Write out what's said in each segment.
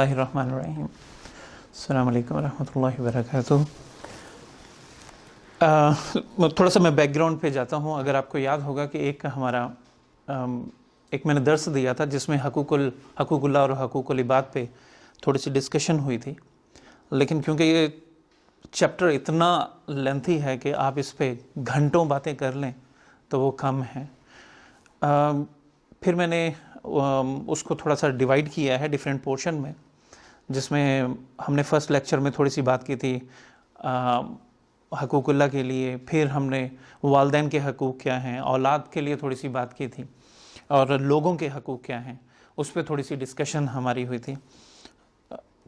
बिस्मिल्लाहिर्रहमानिर्रहीम। अस्सलाम वालेकुम रहमतुल्लाहि व बरकातुहू। थोड़ा सा मैं बैकग्राउंड पे जाता हूँ। अगर आपको याद होगा कि एक मैंने दर्स दिया था जिसमें हकूकुल्लाह और हकूकुल इबाद पे थोड़ी सी डिस्कशन हुई थी, लेकिन क्योंकि ये चैप्टर इतना लेंथी है कि आप इस पे घंटों बातें कर लें तो वो कम है। फिर मैंने उसको थोड़ा सा डिवाइड किया है डिफरेंट पोर्शन में, जिसमें हमने फ़र्स्ट लेक्चर में थोड़ी सी बात की थी हकूकुल्लाह के लिए, फिर हमने वालिदैन के हकूक़ क्या हैं, औलाद के लिए थोड़ी सी बात की थी, और लोगों के हकूक़ क्या हैं उस पर थोड़ी सी डिस्कशन हमारी हुई थी।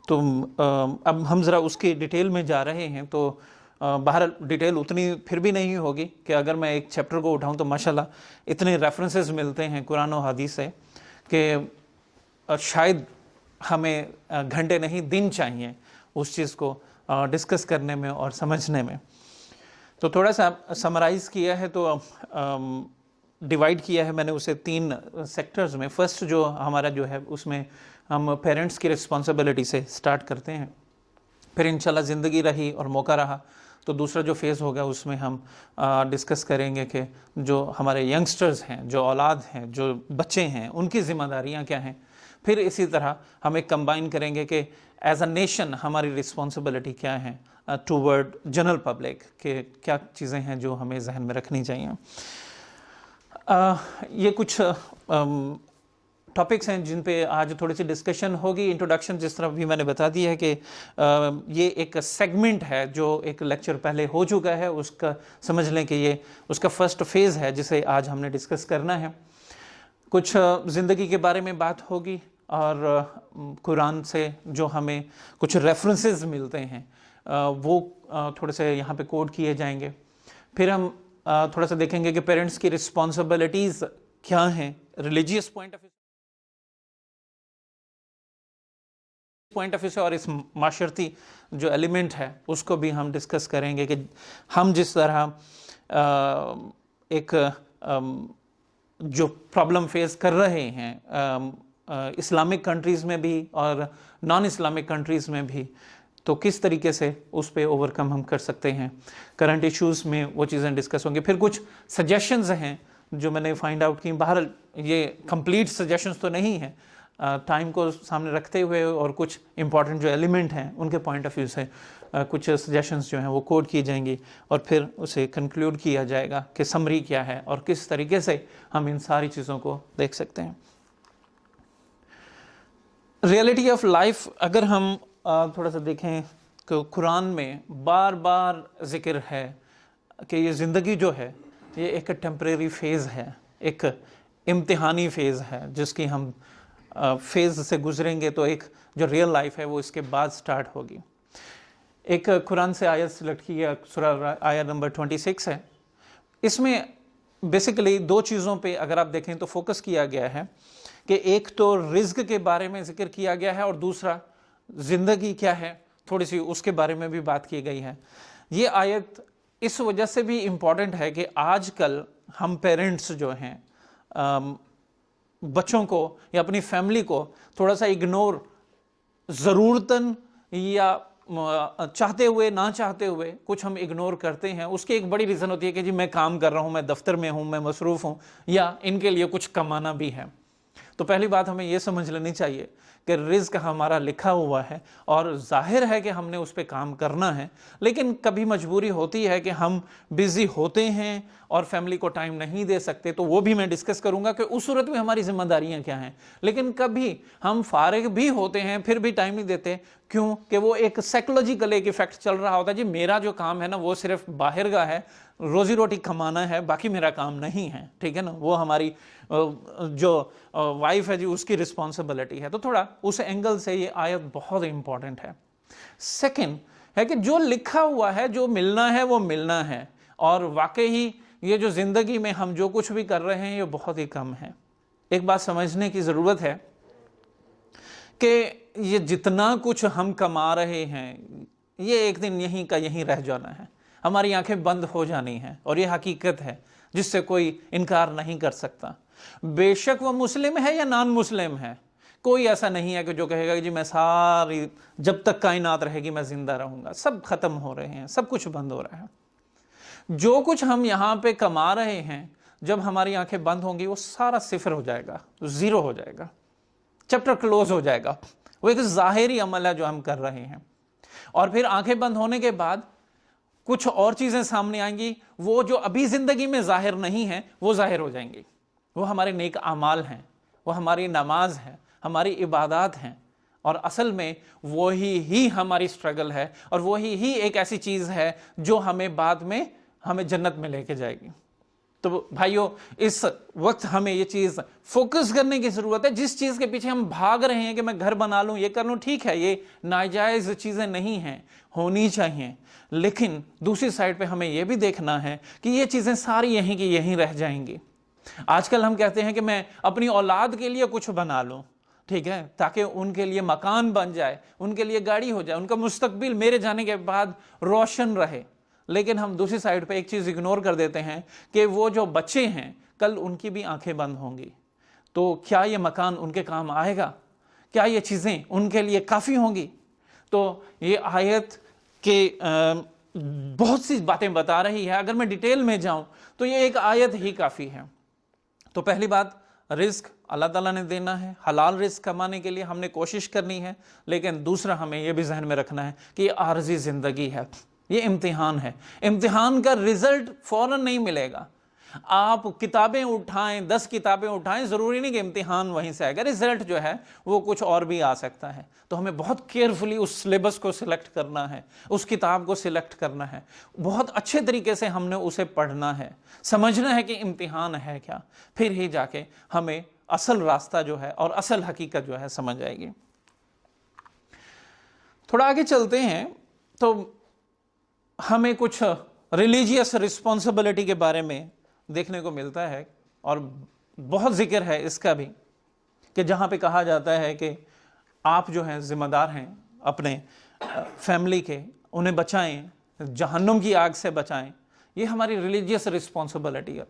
तो अब हम ज़रा उसकी डिटेल में जा रहे हैं। तो बाहर डिटेल उतनी फिर भी नहीं होगी कि अगर मैं एक चैप्टर को उठाऊं तो माशाल्लाह इतने रेफरेंसेस मिलते हैं कुरान और हदीस से कि शायद हमें घंटे नहीं दिन चाहिए उस चीज़ को डिस्कस करने में और समझने में। तो थोड़ा सा समराइज़ किया है, तो डिवाइड किया है मैंने उसे 3 सेक्टर्स में। फर्स्ट जो हमारा जो है उसमें हम पेरेंट्स की रिस्पॉन्सिबिलिटी से स्टार्ट करते हैं, फिर इंशाल्लाह ज़िंदगी रही और मौका रहा तो दूसरा जो फेज़ होगा उसमें हम डिस्कस करेंगे कि जो हमारे यंगस्टर्स हैं, जो औलाद हैं, जो बच्चे हैं, उनकी ज़िम्मेदारियां क्या हैं। फिर इसी तरह हम एक कंबाइन करेंगे कि एज अ नेशन हमारी रिस्पॉन्सिबिलिटी क्या है टूवर्ड जनरल पब्लिक, के क्या चीज़ें हैं जो हमें जहन में रखनी चाहिए। ये कुछ टॉपिक्स हैं जिन पे आज थोड़ी सी डिस्कशन होगी। इंट्रोडक्शन जिस तरह भी मैंने बता दिया है कि ये एक सेगमेंट है जो एक लेक्चर पहले हो चुका है, उसका समझ लें कि ये उसका फर्स्ट फेज़ है जिसे आज हमने डिस्कस करना है। कुछ ज़िंदगी के बारे में बात होगी और कुरान से जो हमें कुछ रेफरेंसेस मिलते हैं वो थोड़े से यहाँ पे कोड किए जाएंगे। फिर हम थोड़ा सा देखेंगे कि पेरेंट्स की रिस्पॉन्सिबिलिटीज़ क्या हैं रिलीजियस पॉइंट ऑफ व्यू से, और इस माशरती जो एलिमेंट है उसको भी हम डिस्कस करेंगे कि हम जिस तरह एक जो प्रॉब्लम फेस कर रहे हैं इस्लामिक कंट्रीज़ में भी और नॉन इस्लामिक कंट्रीज़ में भी, तो किस तरीके से उस पर ओवरकम हम कर सकते हैं। करंट इश्यूज़ में वो चीज़ें डिस्कस होंगी। फिर कुछ सजेशंस हैं जो मैंने फाइंड आउट की, बाहर ये कंप्लीट सजेशंस तो नहीं है, टाइम को सामने रखते हुए और कुछ इंपॉर्टेंट जो एलिमेंट हैं उनके पॉइंट ऑफ व्यू से कुछ सजेशंस जो हैं वो कोड की जाएंगी और फिर उसे कंक्लूड किया जाएगा कि समरी क्या है और किस तरीके से हम इन सारी चीज़ों को देख सकते हैं। रियलिटी ऑफ लाइफ अगर हम थोड़ा सा देखें तो कुरान में बार बार जिक्र है कि ये ज़िंदगी जो है ये एक टेम्परेरी फेज़ है, एक इम्तिहानी फ़ेज़ है जिसकी हम फेज़ से गुजरेंगे तो एक जो रियल लाइफ है वो इसके बाद स्टार्ट होगी। एक कुरान से आयत सिलेक्ट की है, सूरह आयत नंबर 26 है। इसमें बेसिकली दो चीज़ों पे अगर आप देखें तो फोकस किया गया है कि एक तो रिज़्क के बारे में जिक्र किया गया है और दूसरा ज़िंदगी क्या है थोड़ी सी उसके बारे में भी बात की गई है। ये आयत इस वजह से भी इम्पॉर्टेंट है कि आजकल हम पेरेंट्स जो हैं बच्चों को या अपनी फैमिली को थोड़ा सा इग्नोर, ज़रूरतन या चाहते हुए ना चाहते हुए कुछ हम इग्नोर करते हैं। उसकी एक बड़ी रीज़न होती है कि जी मैं काम कर रहा हूँ, मैं दफ्तर में हूँ, मैं मसरूफ़ हूँ या इनके लिए कुछ कमाना भी है। तो पहली बात हमें ये समझ लेनी चाहिए कि रिज़्क हमारा लिखा हुआ है और जाहिर है कि हमने उस पर काम करना है, लेकिन कभी मजबूरी होती है कि हम बिज़ी होते हैं और फैमिली को टाइम नहीं दे सकते, तो वो भी मैं डिस्कस करूंगा कि उस सूरत में हमारी जिम्मेदारियां क्या हैं। लेकिन कभी हम फारिग भी होते हैं फिर भी टाइम नहीं देते, क्यों कि वो एक साइकोलॉजिकल एक इफेक्ट चल रहा होता है, जी मेरा जो काम है ना वो सिर्फ बाहर का है, रोजी रोटी कमाना है, बाकी मेरा काम नहीं है, ठीक है ना, वो हमारी जो वाइफ है जी उसकी रिस्पॉन्सिबिलिटी है। तो थोड़ा उस एंगल से ये आयत बहुत इंपॉर्टेंट है। सेकंड है कि जो लिखा हुआ है, जो मिलना है वो मिलना है, और वाकई ये जो ज़िंदगी में हम जो कुछ भी कर रहे हैं ये बहुत ही कम है। एक बात समझने की ज़रूरत है कि ये जितना कुछ हम कमा रहे हैं ये एक दिन यहीं का यहीं रह जाना है, हमारी आंखें बंद हो जानी हैं, और ये हकीकत है जिससे कोई इनकार नहीं कर सकता। बेशक वो मुस्लिम है या नॉन मुस्लिम है, कोई ऐसा नहीं है कि जो कहेगा कि जी मैं सारी जब तक कायनात रहेगी मैं जिंदा रहूंगा। सब खत्म हो रहे हैं, सब कुछ बंद हो रहा है। जो कुछ हम यहाँ पे कमा रहे हैं जब हमारी आंखें बंद होंगी वो सारा सिफर हो जाएगा, जीरो हो जाएगा, चैप्टर क्लोज हो जाएगा। वो एक जाहिरी अमल है जो हम कर रहे हैं, और फिर आंखें बंद होने के बाद कुछ और चीजें सामने आएंगी, वो जो अभी जिंदगी में जाहिर नहीं है वो जाहिर हो जाएंगी। वो हमारे नेक अमाल हैं, वो हमारी नमाज है, हमारी इबादत हैं, और असल में वही ही हमारी स्ट्रगल है, और वही ही एक ऐसी चीज़ है जो हमें बाद में हमें जन्नत में लेके जाएगी। तो भाइयों इस वक्त हमें ये चीज़ फोकस करने की ज़रूरत है। जिस चीज़ के पीछे हम भाग रहे हैं कि मैं घर बना लूँ, ये कर लूँ, ठीक है, ये नाजायज़ चीज़ें नहीं हैं, होनी चाहिए, लेकिन दूसरी साइड पे हमें ये भी देखना है कि ये चीज़ें सारी यहीं की यहीं रह जाएंगी। आजकल हम कहते हैं कि मैं अपनी औलाद के लिए कुछ बना लूँ, ठीक है, ताकि उनके लिए मकान बन जाए, उनके लिए गाड़ी हो जाए, उनका मुस्तकबिल मेरे जाने के बाद रोशन रहे। लेकिन हम दूसरी साइड पे एक चीज़ इग्नोर कर देते हैं कि वो जो बच्चे हैं कल उनकी भी आंखें बंद होंगी, तो क्या ये मकान उनके काम आएगा? क्या ये चीज़ें उनके लिए काफ़ी होंगी? तो ये आयत के बहुत सी बातें बता रही है। अगर मैं डिटेल में जाऊं तो ये एक आयत ही काफ़ी है। तो पहली बात, रिस्क अल्लाह ताला ने देना है, हलाल रिस्क कमाने के लिए हमने कोशिश करनी है। लेकिन दूसरा हमें यह भी जहन में रखना है कि ये आर्जी ज़िंदगी है, ये इम्तिहान है। इम्तिहान का रिजल्ट फ़ौरन नहीं मिलेगा। आप किताबें उठाएं, 10 किताबें उठाएं, ज़रूरी नहीं कि इम्तिहान वहीं से आएगा, रिजल्ट जो है वो कुछ और भी आ सकता है। तो हमें बहुत केयरफुली उस सिलेबस को सिलेक्ट करना है, उस किताब को सिलेक्ट करना है, बहुत अच्छे तरीके से हमने उसे पढ़ना है, समझना है कि इम्तिहान है क्या, फिर ही जाके हमें असल रास्ता जो है और असल हकीकत जो है समझ आएगी। थोड़ा आगे चलते हैं तो हमें कुछ रिलीजियस रिस्पॉन्सिबिलिटी के बारे में देखने को मिलता है, और बहुत जिक्र है इसका भी, कि जहाँ पे कहा जाता है कि आप जो हैं जिम्मेदार हैं अपने फैमिली के, उन्हें बचाएं, जहन्नुम की आग से बचाएं। ये हमारी रिलीजियस रिस्पॉन्सिबिलिटी है।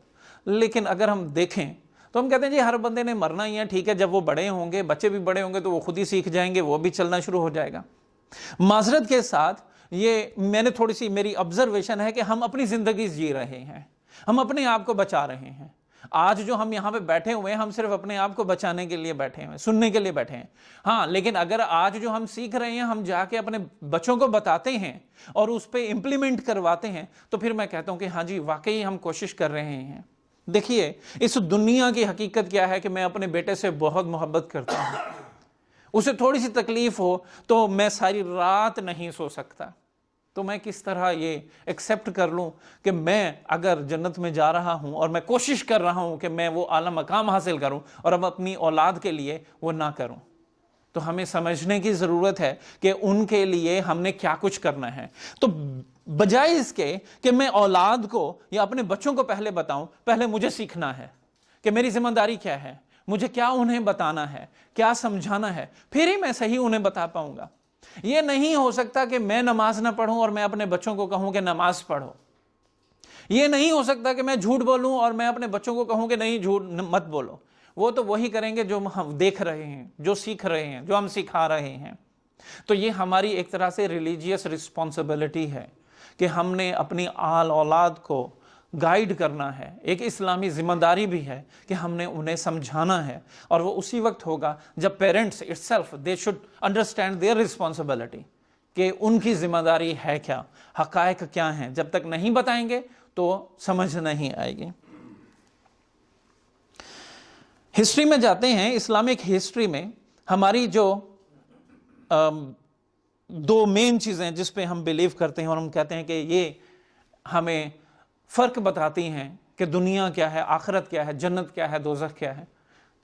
लेकिन अगर हम देखें तो हम कहते हैं जी हर बंदे ने मरना ही है, ठीक है, जब वो बड़े होंगे, बच्चे भी बड़े होंगे तो वो खुद ही सीख जाएंगे, वो भी चलना शुरू हो जाएगा। माजरत के साथ ये मैंने थोड़ी सी, मेरी ऑब्जर्वेशन है कि हम अपनी जिंदगी जी रहे हैं, हम अपने आप को बचा रहे हैं। आज जो हम यहाँ पे बैठे हुए हैं, हम सिर्फ अपने आप को बचाने के लिए बैठे हैं, सुनने के लिए बैठे हैं। हाँ, लेकिन अगर आज जो हम सीख रहे हैं हम जाके अपने बच्चों को बताते हैं और उस पर इम्प्लीमेंट करवाते हैं, तो फिर मैं कहता हूँ कि हाँ जी, वाकई हम कोशिश कर रहे हैं। देखिए, इस दुनिया की हकीकत क्या है कि मैं अपने बेटे से बहुत मोहब्बत करता हूँ। उसे थोड़ी सी तकलीफ हो तो मैं सारी रात नहीं सो सकता। तो मैं किस तरह ये एक्सेप्ट कर लूं कि मैं अगर जन्नत में जा रहा हूं और मैं कोशिश कर रहा हूं कि मैं वो आला मकाम हासिल करूं और अब अपनी औलाद के लिए वो ना करूं। तो हमें समझने की ज़रूरत है कि उनके लिए हमने क्या कुछ करना है। तो बजाय इसके कि मैं औलाद को या अपने बच्चों को पहले बताऊं, पहले मुझे सीखना है कि मेरी जिम्मेदारी क्या है, मुझे क्या उन्हें बताना है, क्या समझाना है, फिर ही मैं सही उन्हें बता पाऊंगा। ये नहीं हो सकता कि मैं नमाज ना पढ़ूं और मैं अपने बच्चों को कहूं कि नमाज पढ़ो। ये नहीं हो सकता कि मैं झूठ बोलूं और मैं अपने बच्चों को कहूं कि नहीं, झूठ मत बोलो। वो तो वही करेंगे जो हम देख रहे हैं, जो सीख रहे हैं, जो हम सिखा रहे हैं। तो ये हमारी एक तरह से रिलीजियस रिस्पॉन्सिबिलिटी है कि हमने अपनी आल औलाद को गाइड करना है। एक इस्लामी जिम्मेदारी भी है कि हमने उन्हें समझाना है, और वो उसी वक्त होगा जब parents itself they should understand their responsibility, कि उनकी जिम्मेदारी है क्या, हकायक क्या हैं। जब तक नहीं बताएंगे तो समझ नहीं आएगी। हिस्ट्री में जाते हैं, इस्लामिक हिस्ट्री में हमारी जो दो मेन चीज़ें जिस पे हम बिलीव करते हैं और हम कहते हैं कि ये हमें फ़र्क बताती हैं कि दुनिया क्या है, आखिरत क्या है, जन्नत क्या है, दोज़ख क्या है,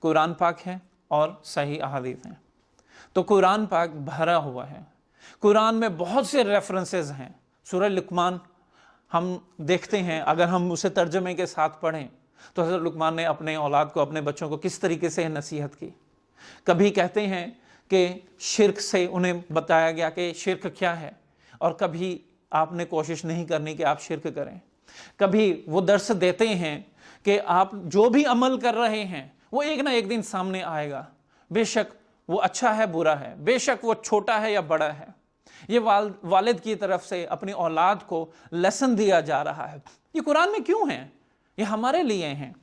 कुरान पाक है और सही अहादीस हैं। तो कुरान पाक भरा हुआ है, कुरान में बहुत से रेफरेंसेस हैं। सूरह लुकमान हम देखते हैं, अगर हम उसे तर्जमे के साथ पढ़ें तो हज़रत लुकमान ने अपने औलाद को, अपने बच्चों को किस तरीके से नसीहत की। कभी कहते हैं कि शिर्क से उन्हें बताया गया कि शिर्क क्या है, और कभी आपने कोशिश नहीं करनी कि आप शिर्क करें। कभी वो दर्स देते हैं कि आप जो भी अमल कर रहे हैं वो एक ना एक दिन सामने आएगा, बेशक वो अच्छा है बुरा है, बेशक वो छोटा है या बड़ा है। ये वालिद की तरफ से अपनी औलाद को लेसन दिया जा रहा है। ये कुरान में क्यों है? ये हमारे लिए हैं,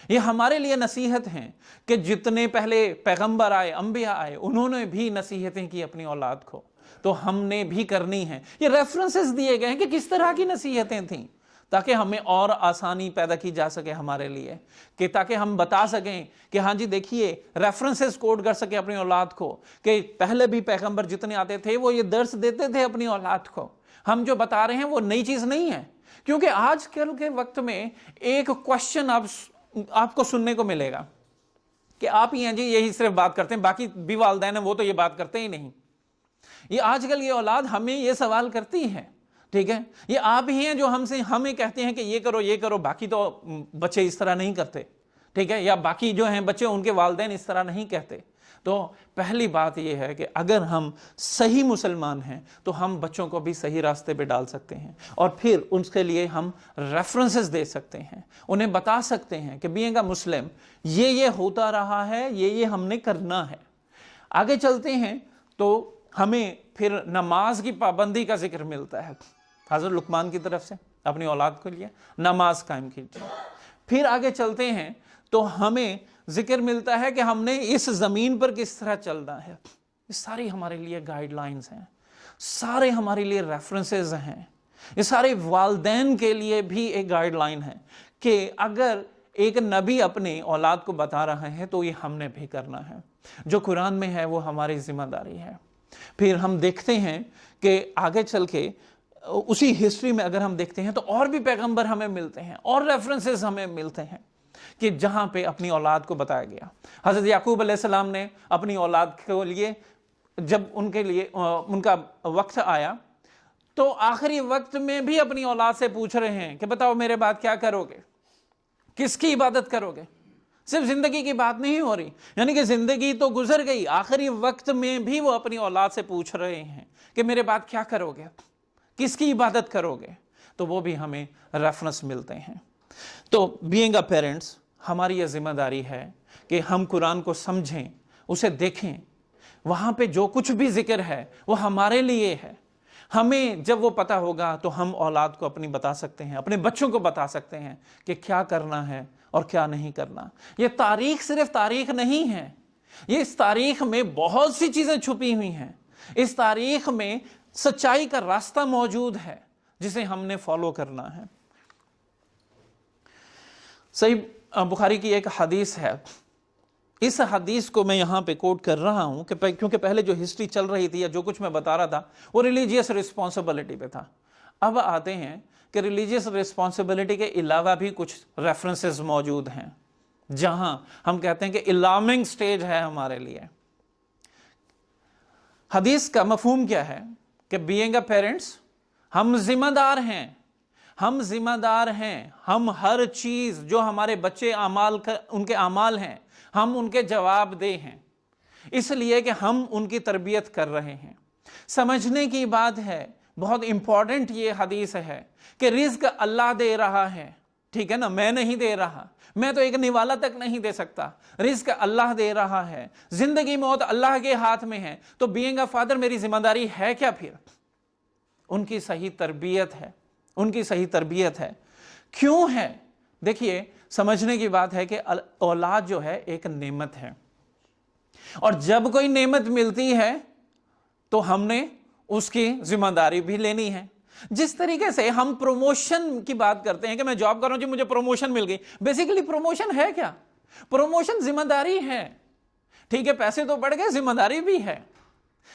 ये हमारे लिए नसीहत हैं कि जितने पहले पैगंबर आए, अंबिया आए, उन्होंने भी नसीहतें की अपनी औलाद को, तो हमने भी करनी है। ये रेफरेंसेस दिए गए हैं कि किस तरह की नसीहतें थीं, ताकि हमें और आसानी पैदा की जा सके हमारे लिए, कि ताकि हम बता सकें कि हाँ जी देखिए, रेफरेंसेस कोड कर सके अपनी औलाद को कि पहले भी पैगंबर जितने आते थे वो ये दर्स देते थे अपनी औलाद को। हम जो बता रहे हैं वो नई चीज़ नहीं है। क्योंकि आजकल के वक्त में एक क्वेश्चन आपको सुनने को मिलेगा कि आप ही हैं जी यही सिर्फ बात करते हैं, बाकी भी वालिदैन हैं वो तो ये बात करते ही नहीं। ये आजकल ये औलाद हमें ये सवाल करती है, ठीक है, ये आप ही हैं जो हमें कहते हैं कि ये करो, बाकी तो बच्चे इस तरह नहीं करते, ठीक है, या बाकी जो हैं बच्चे उनके वालिदैन इस तरह नहीं कहते। तो पहली बात यह है कि अगर हम सही मुसलमान हैं तो हम बच्चों को भी सही रास्ते पे डाल सकते हैं, और फिर उसके लिए हम रेफरेंसेस दे सकते हैं, उन्हें बता सकते हैं कि बीइंग अ मुस्लिम ये होता रहा है, ये हमने करना है। आगे चलते हैं तो हमें फिर नमाज की पाबंदी का जिक्र मिलता है हज़रत लुकमान की तरफ से अपनी औलाद के लिए, नमाज कायम कीजिए। फिर आगे चलते हैं तो हमें जिक्र मिलता है कि हमने इस ज़मीन पर किस तरह चलना है। ये सारी हमारे लिए गाइडलाइंस हैं, सारे हमारे लिए रेफरेंसेस हैं, ये सारे वालिदैन के लिए भी एक गाइडलाइन है कि अगर एक नबी अपने औलाद को बता रहा है तो ये हमने भी करना है। जो कुरान में है वो हमारी जिम्मेदारी है। फिर हम देखते हैं कि आगे चल के उसी हिस्ट्री में अगर हम देखते हैं तो और भी पैगंबर हमें मिलते हैं और रेफरेंसेस हमें मिलते हैं कि जहां पे अपनी औलाद को बताया गया। हजरत याकूब अलैहिस्सलाम ने अपनी औलाद के लिए, जब उनके लिए उनका वक्त आया तो आखिरी वक्त में भी अपनी औलाद से पूछ रहे हैं कि बताओ मेरे बाद क्या करोगे, किसकी इबादत करोगे। सिर्फ जिंदगी की बात नहीं हो रही, यानी कि जिंदगी तो गुजर गई, आखिरी वक्त में भी वो अपनी औलाद से पूछ रहे हैं कि मेरे बाद क्या करोगे, किसकी इबादत करोगे। तो वो भी हमें रेफरेंस मिलते हैं। तो बीइंग अ पेरेंट्स हमारी यह जिम्मेदारी है कि हम कुरान को समझें, उसे देखें, वहां पे जो कुछ भी जिक्र है वो हमारे लिए है। हमें जब वो पता होगा तो हम औलाद को अपनी बता सकते हैं, अपने बच्चों को बता सकते हैं कि क्या करना है और क्या नहीं करना। ये तारीख सिर्फ तारीख नहीं है, ये इस तारीख में बहुत सी चीजें छुपी हुई हैं। इस तारीख में सच्चाई का रास्ता मौजूद है जिसे हमने फॉलो करना है। सही बुखारी की एक हदीस है, इस हदीस को मैं यहां पे कोट कर रहा हूं क्योंकि पहले जो हिस्ट्री चल रही थी या जो कुछ मैं बता रहा था वो रिलीजियस रिस्पॉन्सिबिलिटी पे था। अब आते हैं कि रिलीजियस रिस्पॉन्सिबिलिटी के अलावा भी कुछ रेफरेंसेस मौजूद हैं जहां हम कहते हैं कि अलार्मिंग स्टेज है हमारे लिए। हदीस का मफहूम क्या है कि बीइंग अ पेरेंट्स हम जिम्मेदार हैं, हम जिम्मेदार हैं। हम हर चीज जो हमारे बच्चे उनके अमाल हैं हम उनके जवाबदेह हैं, इसलिए कि हम उनकी तरबियत कर रहे हैं। समझने की बात है, बहुत इंपॉर्टेंट ये हदीस है कि रिज्क अल्लाह दे रहा है, ठीक है ना, मैं नहीं दे रहा, मैं तो एक निवाला तक नहीं दे सकता, रिज्क अल्लाह दे रहा है, जिंदगी मौत अल्लाह के हाथ में है। तो बीइंग अ फादर मेरी जिम्मेदारी है क्या? फिर उनकी सही तरबियत है, उनकी सही तरबियत है। क्यों है? देखिए, समझने की बात है कि औलाद जो है एक नेमत है, और जब कोई नेमत मिलती है तो हमने उसकी जिम्मेदारी भी लेनी है। जिस तरीके से हम प्रमोशन की बात करते हैं कि मैं जॉब कर रहा हूं जी, मुझे प्रमोशन मिल गई, बेसिकली प्रमोशन है क्या? प्रमोशन जिम्मेदारी है, ठीक है, पैसे तो बढ़ गए, जिम्मेदारी भी है।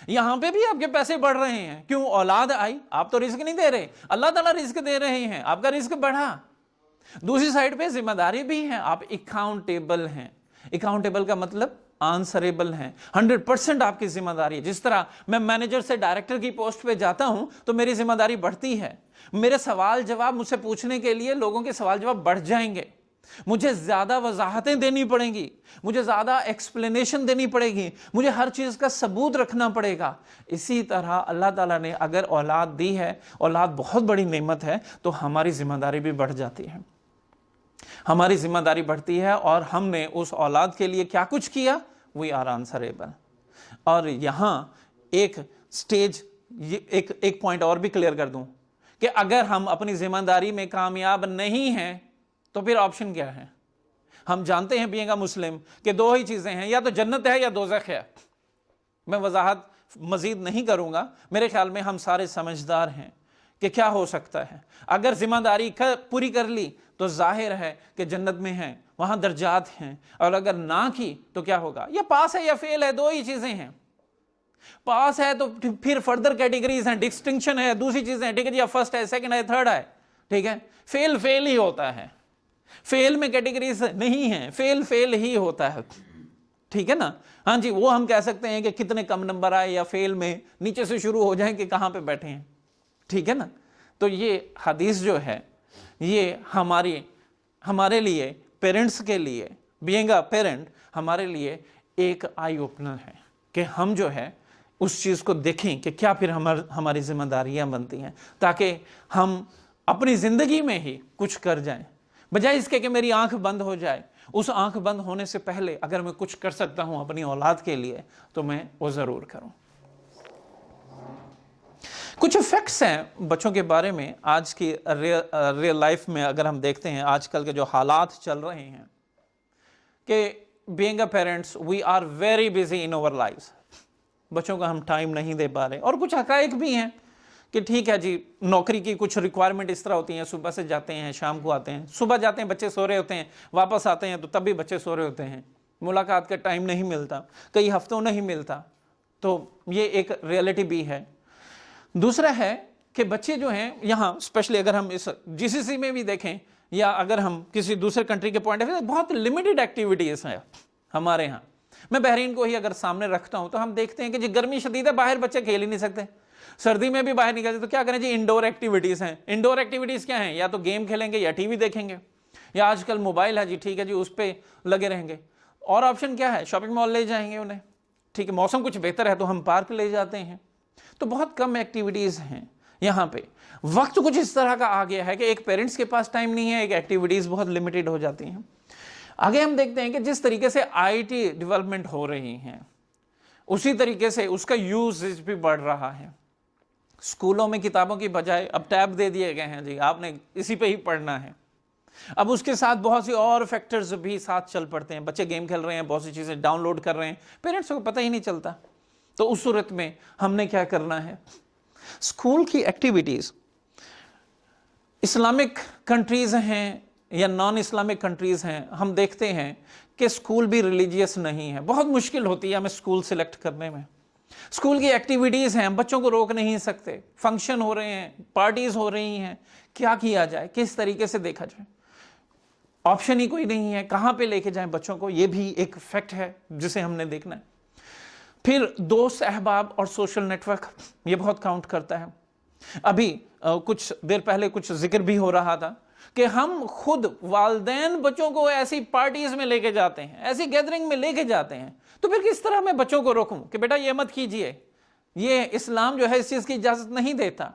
यहां पे भी आपके पैसे बढ़ रहे हैं, क्यों? औलाद आई, आप तो रिस्क नहीं दे रहे, अल्लाह ताला रिस्क दे रहे हैं, आपका रिस्क बढ़ा। दूसरी साइड पे जिम्मेदारी भी है, आप अकाउंटेबल हैं। अकाउंटेबल का मतलब आंसरेबल हैं, 100% आपकी जिम्मेदारी है। जिस तरह मैं मैनेजर से डायरेक्टर की पोस्ट पे जाता हूं तो मेरी जिम्मेदारी बढ़ती है, मेरे सवाल जवाब मुझसे पूछने के लिए लोगों के सवाल जवाब बढ़ जाएंगे, मुझे ज्यादा वजाहतें देनी पड़ेंगी, मुझे ज्यादा एक्सप्लेनेशन देनी पड़ेगी, मुझे हर चीज का सबूत रखना पड़ेगा। इसी तरह अल्लाह ताला ने अगर औलाद दी है, औलाद बहुत बड़ी नेमत है, तो हमारी जिम्मेदारी भी बढ़ जाती है, हमारी जिम्मेदारी बढ़ती है। और हमने उस औलाद के लिए क्या कुछ किया, वी आर आंसरेबल। और यहां एक स्टेज, एक पॉइंट और भी क्लियर कर दूं कि अगर हम अपनी जिम्मेदारी में कामयाब नहीं हैं तो फिर ऑप्शन क्या है? हम जानते हैं बीइंग अ मुस्लिम कि दो ही चीजें हैं, या तो जन्नत है या दोज़ख है। मैं वजाहत मजीद नहीं करूंगा, मेरे ख्याल में हम सारे समझदार हैं कि क्या हो सकता है। अगर जिम्मेदारी पूरी कर ली तो जाहिर है कि जन्नत में है, वहां दर्जात हैं, और अगर ना की तो क्या होगा? या पास है या फेल है, दो ही चीजें हैं। पास है तो फिर फर्दर कैटेगरीज हैं, डिस्टिंक्शन है, दूसरी चीजें हैं, ठीक है जी, फर्स्ट है, सेकंड है, थर्ड है, ठीक है। फेल फेल ही होता है, फेल में कैटेगरीज नहीं है, फेल फेल ही होता है, ठीक है ना। हाँ जी, वो हम कह सकते हैं कि कितने कम नंबर आए, या फेल में नीचे से शुरू हो जाए कि कहां पे बैठे हैं, ठीक है ना। तो ये हदीस जो है ये हमारे लिए, पेरेंट्स के लिए, बीइंग अ पेरेंट हमारे लिए एक आई ओपनर है कि हम जो है उस चीज को देखें कि क्या फिर हमारी जिम्मेदारियां बनती हैं, ताकि हम अपनी जिंदगी में ही कुछ कर जाएं, बजाय इसके कि मेरी आंख बंद हो जाए। उस आंख बंद होने से पहले अगर मैं कुछ कर सकता हूं अपनी औलाद के लिए तो मैं वो जरूर करूं। कुछ फैक्ट्स हैं बच्चों के बारे में आज की रियल लाइफ में। अगर हम देखते हैं आजकल के जो हालात चल रहे हैं कि being a parents we are very busy in our lives, बच्चों को हम टाइम नहीं दे पा रहे। और कुछ हकायक भी हैं कि ठीक है जी, नौकरी की कुछ रिक्वायरमेंट इस तरह होती हैं, सुबह से जाते हैं शाम को आते हैं, सुबह जाते हैं बच्चे सो रहे होते हैं, वापस आते हैं तो तब भी बच्चे सो रहे होते हैं, मुलाकात का टाइम नहीं मिलता, कई हफ्तों नहीं मिलता। तो ये एक रियलिटी भी है। दूसरा है कि बच्चे जो हैं यहाँ, स्पेशली अगर हम इस जीसीसी में भी देखें या अगर हम किसी दूसरे कंट्री के पॉइंट ऑफ व्यू, बहुत लिमिटेड एक्टिविटीज़ हैं हमारे यहाँ। मैं बहरीन को ही अगर सामने रखता हूँ तो हम देखते हैं कि जी गर्मी शदीद है, बाहर बच्चे खेल ही नहीं सकते, सर्दी में भी बाहर निकलते तो क्या करें जी, इंडोर एक्टिविटीज़ हैं। इंडोर एक्टिविटीज़ क्या हैं, या तो गेम खेलेंगे या टीवी देखेंगे, या आजकल मोबाइल है जी, ठीक है जी उस पर लगे रहेंगे। और ऑप्शन क्या है, शॉपिंग मॉल ले जाएंगे उन्हें, ठीक है मौसम कुछ बेहतर है तो हम पार्क ले जाते हैं। तो बहुत कम एक्टिविटीज़ हैं यहाँ पे। वक्त कुछ इस तरह का आ गया है कि एक पेरेंट्स के पास टाइम नहीं है, एक एक्टिविटीज़ बहुत लिमिटेड हो जाती हैं। आगे हम देखते हैं कि जिस तरीके से आईटी डेवलपमेंट हो रही हैं उसी तरीके से उसका यूज भी बढ़ रहा है। स्कूलों में किताबों की बजाय अब टैब दे दिए गए हैं जी, आपने इसी पे ही पढ़ना है। अब उसके साथ बहुत सी और फैक्टर्स भी साथ चल पड़ते हैं, बच्चे गेम खेल रहे हैं, बहुत सी चीज़ें डाउनलोड कर रहे हैं, पेरेंट्स को पता ही नहीं चलता। तो उस सूरत में हमने क्या करना है, स्कूल की एक्टिविटीज़ इस्लामिक कंट्रीज़ हैं या नॉन इस्लामिक कंट्रीज़ हैं, हम देखते हैं कि स्कूल भी रिलीजियस नहीं है, बहुत मुश्किल होती है हमें स्कूल सिलेक्ट करने में। स्कूल की एक्टिविटीज़ हैं, बच्चों को रोक नहीं सकते, फंक्शन हो रहे हैं, पार्टीज़ हो रही हैं, क्या किया जाए, किस तरीके से देखा जाए, ऑप्शन ही कोई नहीं है, कहाँ पे लेके जाएं बच्चों को, ये भी एक फैक्ट है जिसे हमने देखना है। फिर दोस्त अहबाब और सोशल नेटवर्क, ये बहुत काउंट करता है। अभी कुछ देर पहले कुछ जिक्र भी हो रहा था कि हम खुद वालिदैन बच्चों को ऐसी पार्टीज में लेके जाते हैं, ऐसी गैदरिंग में लेके जाते हैं, तो फिर किस तरह मैं बच्चों को रोकूं कि बेटा ये मत कीजिए, ये इस्लाम जो है इस चीज़ की इजाज़त नहीं देता।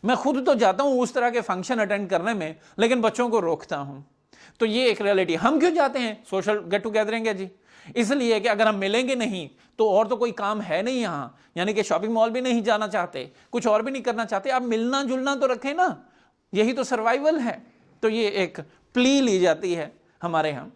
मैं खुद तो जाता हूं उस तरह के फंक्शन अटेंड करने में, लेकिन बच्चों को रोकता हूं। तो ये एक रियलिटी। हम क्यों जाते हैं, सोशल गेट टुगेदरिंग है जी, इसलिए कि अगर हम मिलेंगे नहीं तो और तो कोई काम है नहीं यहाँ, यानी कि शॉपिंग मॉल भी नहीं जाना चाहते, कुछ और भी नहीं करना चाहते, अब मिलना जुलना तो रखें ना, यही तो सर्वाइवल है। तो ये एक प्ली ली जाती है हमारे यहाँ।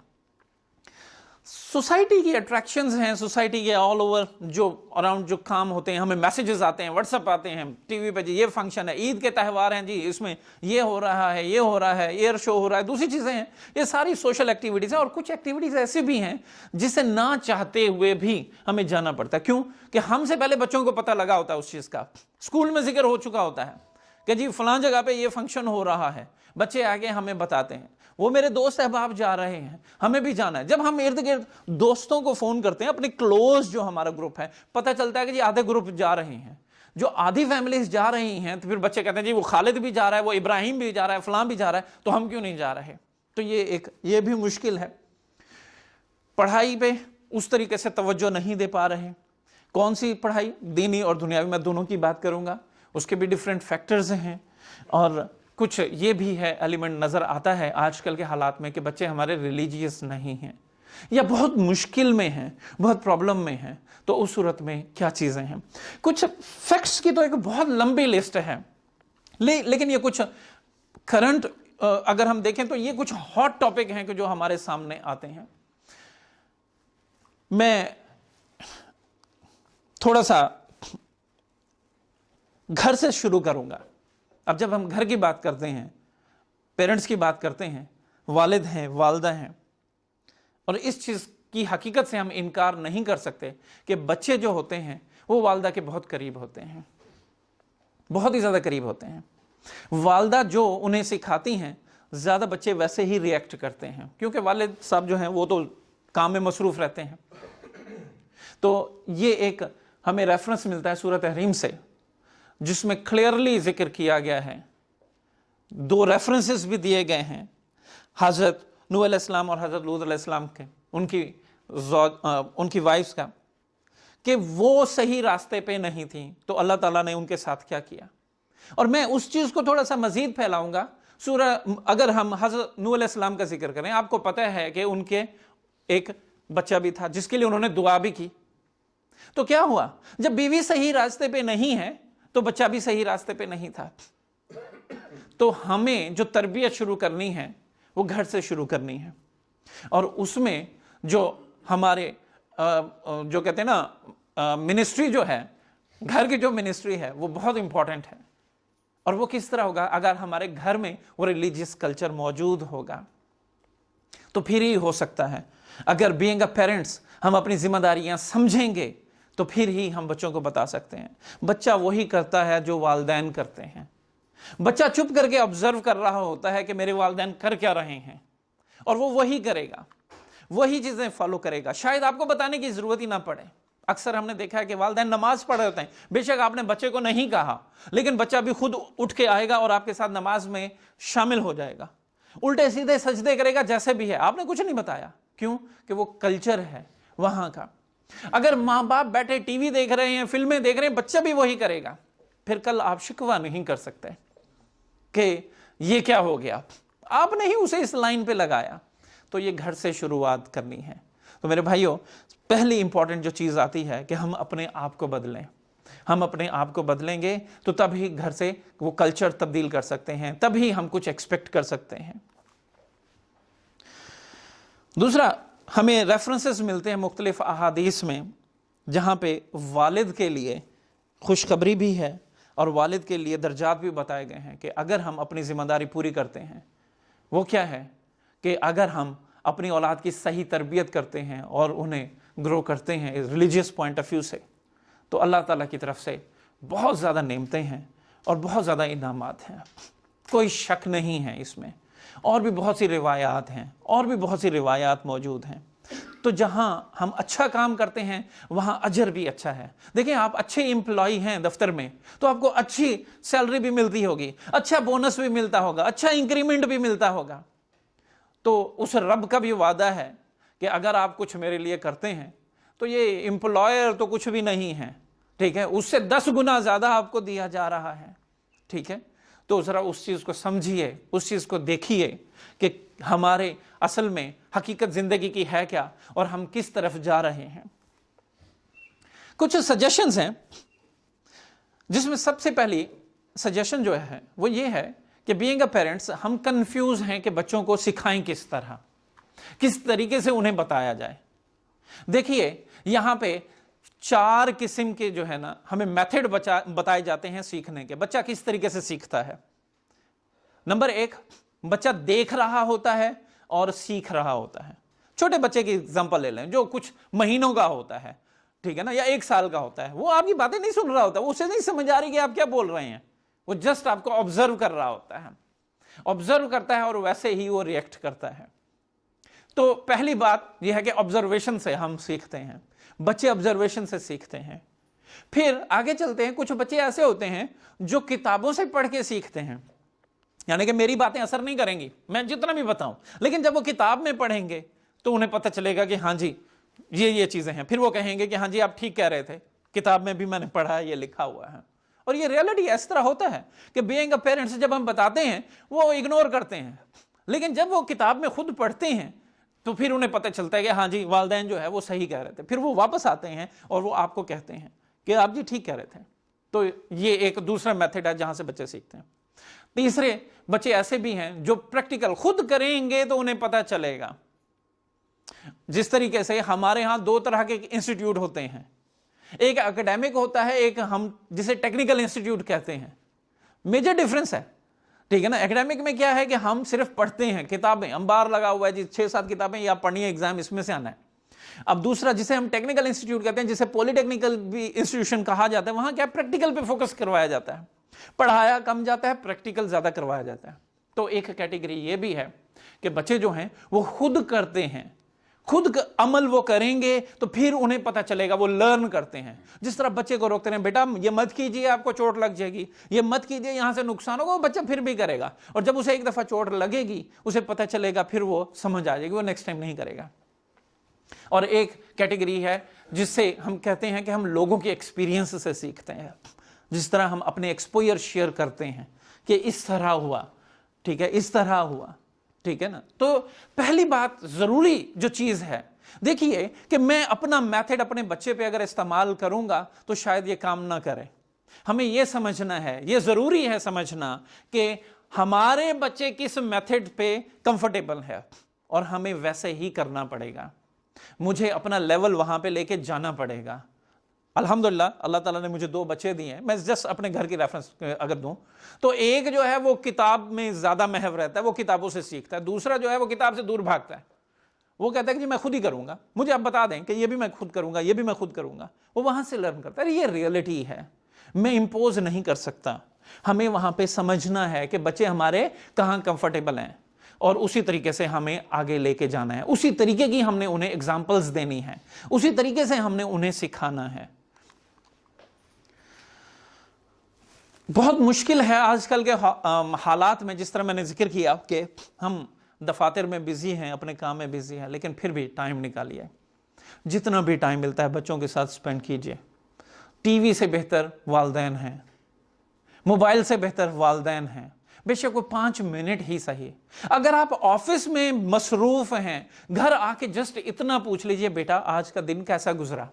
सोसाइटी की अट्रैक्शंस हैं, सोसाइटी के ऑल ओवर जो अराउंड जो काम होते हैं, हमें मैसेजेस आते हैं, व्हाट्सएप आते हैं, टीवी पे जी ये फंक्शन है, ईद के त्यौहार हैं जी, इसमें ये हो रहा है, ये हो रहा है, एयर शो हो रहा है, दूसरी चीज़ें हैं, ये सारी सोशल एक्टिविटीज़ हैं। और कुछ एक्टिविटीज़ ऐसी भी हैं जिसे ना चाहते हुए भी हमें जाना पड़ता है। क्यों कि हमसे पहले बच्चों को पता लगा होता है उस चीज़ का, स्कूल में जिक्र हो चुका होता है कि जी फलां जगह पे ये फंक्शन हो रहा है, बच्चे आगे हमें बताते हैं, वो मेरे दोस्त अहबाब जा रहे हैं, हमें भी जाना है। जब हम इर्द गिर्द दोस्तों को फोन करते हैं, अपने क्लोज जो हमारा ग्रुप है, पता चलता है कि जी आधे ग्रुप जा रहे हैं, जो आधी फैमिलीज जा रही हैं, तो फिर बच्चे कहते हैं जी वो खालिद भी जा रहा है, वो इब्राहिम भी जा रहा है, फलां भी जा रहा है, तो हम क्यों नहीं जा रहे। तो ये भी मुश्किल है। पढ़ाई पे उस तरीके से तवज्जो नहीं दे पा रहे। कौन सी पढ़ाई, दीनी और दुनियावी, मैं दोनों की बात करूंगा, उसके भी डिफरेंट फैक्टर्स हैं। और कुछ ये भी है एलिमेंट नज़र आता है आजकल के हालात में कि बच्चे हमारे रिलीजियस नहीं हैं या बहुत मुश्किल में हैं, बहुत प्रॉब्लम में हैं। तो उस सूरत में क्या चीज़ें हैं, कुछ फैक्ट्स की तो एक बहुत लंबी लिस्ट है, लेकिन ये कुछ करंट अगर हम देखें तो ये कुछ हॉट टॉपिक हैं कि जो हमारे सामने आते हैं। मैं थोड़ा सा घर से शुरू करूंगा। अब जब हम घर की बात करते हैं, पेरेंट्स की बात करते हैं, वालिद हैं, वालदा हैं, और इस चीज़ की हकीकत से हम इनकार नहीं कर सकते कि बच्चे जो होते हैं वो वालदा के बहुत करीब होते हैं, बहुत ही ज़्यादा करीब होते हैं। वालदा जो उन्हें सिखाती हैं, ज़्यादा बच्चे वैसे ही रिएक्ट करते हैं, क्योंकि वालिद साहब जो हैं वो तो काम में मसरूफ़ रहते हैं। तो ये एक हमें रेफरेंस मिलता है सूरत तहरीम से, जिसमें क्लियरली जिक्र किया गया है, दो रेफरेंसेस भी दिए गए हैं हज़रत नूह अलैहिस्सलाम और हज़रत लूत अलैहिस्सलाम के, उनकी वाइफ्स का, कि वो सही रास्ते पे नहीं थी, तो अल्लाह ताला ने उनके साथ क्या किया। और मैं उस चीज़ को थोड़ा सा मज़ीद फैलाऊंगा। अगर हम हज़रत नूह अलैहिस्सलाम का जिक्र करें, आपको पता है कि उनके एक बच्चा भी था जिसके लिए उन्होंने दुआ भी की। तो क्या हुआ, जब बीवी सही रास्ते पे नहीं है तो बच्चा भी सही रास्ते पे नहीं था। तो हमें जो तरबियत शुरू करनी है वो घर से शुरू करनी है, और उसमें जो हमारे जो कहते हैं ना मिनिस्ट्री जो है, घर की जो मिनिस्ट्री है वो बहुत इंपॉर्टेंट है। और वो किस तरह होगा? अगर हमारे घर में वो रिलीजियस कल्चर मौजूद होगा तो फिर ही हो सकता है। अगर बीइंग अ पेरेंट्स हम अपनी जिम्मेदारियां समझेंगे तो फिर ही हम बच्चों को बता सकते हैं। बच्चा वही करता है जो वालिदैन करते हैं। बच्चा चुप करके ऑब्जर्व कर रहा होता है कि मेरे वालिदैन कर क्या रहे हैं, और वो वही करेगा, वही चीजें फॉलो करेगा। शायद आपको बताने की जरूरत ही ना पड़े। अक्सर हमने देखा है कि वालिदैन नमाज पढ़ रहे होते हैं, बेशक आपने बच्चे को नहीं कहा, लेकिन बच्चा भी खुद उठ के आएगा और आपके साथ नमाज में शामिल हो जाएगा, उल्टे सीधे सजदे करेगा जैसे भी है, आपने कुछ नहीं बताया। क्यों? कि वो कल्चर है वहां का। अगर माँ बाप बैठे टीवी देख रहे हैं, फिल्में देख रहे हैं, बच्चा भी वही करेगा, फिर कल आप शिकवा नहीं कर सकते कि ये क्या हो गया, आपने ही उसे इस लाइन पे लगाया। तो ये घर से शुरुआत करनी है। तो मेरे भाइयों, पहली इंपॉर्टेंट जो चीज आती है कि हम अपने आप को बदलें। हम अपने आप को बदलेंगे तो तभी घर से वो कल्चर तब्दील कर सकते हैं, तभी हम कुछ एक्सपेक्ट कर सकते हैं। दूसरा, हमें रेफरेंसेस मिलते हैं मुख्तलिफ अहादीस में जहां पे वालिद के लिए खुशखबरी भी है और वालिद के लिए दर्जात भी बताए गए हैं कि अगर हम अपनी जिम्मेदारी पूरी करते हैं, वो क्या है कि अगर हम अपनी औलाद की सही तरबियत करते हैं और उन्हें ग्रो करते हैं रिलीजियस पॉइंट ऑफ व्यू से, तो अल्लाह ताला की तरफ से बहुत ज़्यादा नेमतें हैं और बहुत ज़्यादा इनामात हैं, कोई शक नहीं है इसमें। और भी बहुत सी रिवायात हैं, और भी बहुत सी रिवायात मौजूद हैं। तो जहां हम अच्छा काम करते हैं वहां अजर भी अच्छा है। देखिए, आप अच्छे एम्प्लॉय हैं दफ्तर में तो आपको अच्छी सैलरी भी मिलती होगी, अच्छा बोनस भी मिलता होगा, अच्छा इंक्रीमेंट भी मिलता होगा। तो उस रब का भी वादा है कि अगर आप कुछ मेरे लिए करते हैं तो ये एम्प्लॉयर तो कुछ भी नहीं है, ठीक है, उससे 10 गुना ज्यादा आपको दिया जा रहा है, ठीक है। तो जरा उस चीज को समझिए, उस चीज को देखिए कि हमारे असल में हकीकत जिंदगी की है क्या और हम किस तरफ जा रहे हैं। कुछ सजेशंस हैं, जिसमें सबसे पहली सजेशन जो है वो ये है कि बीइंग अ पेरेंट्स हम कंफ्यूज हैं कि बच्चों को सिखाएं किस तरह, किस तरीके से उन्हें बताया जाए। देखिए, यहां पे 4 किस्म के जो है ना हमें मेथड बताए जाते हैं सीखने के। बच्चा किस तरीके से सीखता है? नंबर 1, बच्चा देख रहा होता है और सीख रहा होता है। छोटे बच्चे की एग्जांपल ले लें जो कुछ महीनों का होता है, ठीक है ना, या 1 साल का होता है। वो आपकी बातें नहीं सुन रहा होता, उसे नहीं समझ आ रही कि आप क्या बोल रहे हैं, वो जस्ट आपको ऑब्जर्व कर रहा होता है, ऑब्जर्व करता है और वैसे ही वो रिएक्ट करता है। तो पहली बात यह है कि ऑब्जर्वेशन से हम सीखते हैं, बच्चे ऑब्जर्वेशन से सीखते हैं। फिर आगे चलते हैं, कुछ बच्चे ऐसे होते हैं जो किताबों से पढ़ के सीखते हैं, यानी कि मेरी बातें असर नहीं करेंगी, मैं जितना भी बताऊं, लेकिन जब वो किताब में पढ़ेंगे तो उन्हें पता चलेगा कि हाँ जी ये चीजें हैं। फिर वो कहेंगे कि हाँ जी आप ठीक कह रहे थे, किताब में भी मैंने पढ़ा है, ये लिखा हुआ है। और ये रियलिटी इस तरह होता है कि बीइंग अ पेरेंट्स जब हम बताते हैं वो इग्नोर करते हैं, लेकिन जब वो किताब में खुद पढ़ते हैं तो फिर उन्हें पता चलता है कि हाँ जी वालिदैन जो है वो सही कह रहे थे। फिर वो वापस आते हैं और वो आपको कहते हैं कि आप जी ठीक कह रहे थे। तो ये एक दूसरा मेथड है जहां से बच्चे सीखते हैं। तीसरे बच्चे ऐसे भी हैं जो प्रैक्टिकल खुद करेंगे तो उन्हें पता चलेगा। जिस तरीके से हमारे यहां 2 तरह के इंस्टीट्यूट होते हैं, एक एकेडमिक होता है, एक हम जिसे टेक्निकल इंस्टीट्यूट कहते हैं। मेजर डिफरेंस है, ठीक है ना। एकेडमिक में क्या है कि हम सिर्फ पढ़ते हैं, किताबें अंबार लगा हुआ है जी, 6-7 किताबें या पढ़नी है, एग्जाम इसमें से आना है। अब दूसरा जिसे हम टेक्निकल इंस्टीट्यूट कहते हैं, जिसे पॉलिटेक्निकल भी इंस्टीट्यूशन कहा जाता है, वहां क्या प्रैक्टिकल पे फोकस करवाया जाता है, पढ़ाया कम जाता है, प्रैक्टिकल ज्यादा करवाया जाता है। तो एक कैटेगरी ये भी है कि बच्चे जो हैं वो खुद करते हैं, खुद अमल वो करेंगे तो फिर उन्हें पता चलेगा, वो लर्न करते हैं। जिस तरह बच्चे को रोकते हैं, बेटा ये मत कीजिए आपको चोट लग जाएगी, ये मत कीजिए यहां से नुकसान होगा, वो बच्चा फिर भी करेगा। और जब उसे एक दफा चोट लगेगी, उसे पता चलेगा, फिर वो समझ आ जाएगी, वो नेक्स्ट टाइम नहीं करेगा। और एक कैटेगरी है जिससे हम कहते हैं कि हम लोगों के एक्सपीरियंस से सीखते हैं। जिस तरह हम अपने एक्सपोजर शेयर करते हैं कि इस तरह हुआ, ठीक है, इस तरह हुआ, ठीक है ना। तो पहली बात जरूरी जो चीज है, देखिए कि मैं अपना मेथड अपने बच्चे पे अगर इस्तेमाल करूंगा तो शायद ये काम ना करे। हमें यह समझना है, यह जरूरी है समझना कि हमारे बच्चे किस मेथड पे कंफर्टेबल है और हमें वैसे ही करना पड़ेगा। मुझे अपना लेवल वहां पे लेके जाना पड़ेगा, अल्हम्दुलिल्लाह अल्लाह ताला ने मुझे 2 बच्चे दिए हैं। मैं जस्ट अपने घर की रेफरेंस अगर दूं तो एक जो है वो किताब में ज़्यादा महव रहता है, वो किताबों से सीखता है। दूसरा जो है वो किताब से दूर भागता है, वो कहता है कि जी मैं खुद ही करूंगा, मुझे आप बता दें कि ये भी मैं खुद करूंगा, ये भी मैं खुद करूंगा। वो वहां से लर्न करता है। ये रियलिटी है, मैं इंपोज नहीं कर सकता। हमें वहां पे समझना है कि बच्चे हमारे कहां कंफर्टेबल हैं और उसी तरीके से हमें आगे लेके जाना है, उसी तरीके की हमने उन्हें एग्जाम्पल्स देनी है, उसी तरीके से हमने उन्हें सिखाना है। बहुत मुश्किल है आजकल के हालात में, जिस तरह मैंने जिक्र किया कि हम दफातर में बिजी हैं, अपने काम में बिजी हैं, लेकिन फिर भी टाइम निकालिए, जितना भी टाइम मिलता है बच्चों के साथ स्पेंड कीजिए। टीवी से बेहतर वालिदैन हैं, मोबाइल से बेहतर वालिदैन हैं, बेशक वो 5 मिनट ही सही। अगर आप ऑफिस में मसरूफ हैं, घर आके जस्ट इतना पूछ लीजिए, बेटा आज का दिन कैसा गुजरा,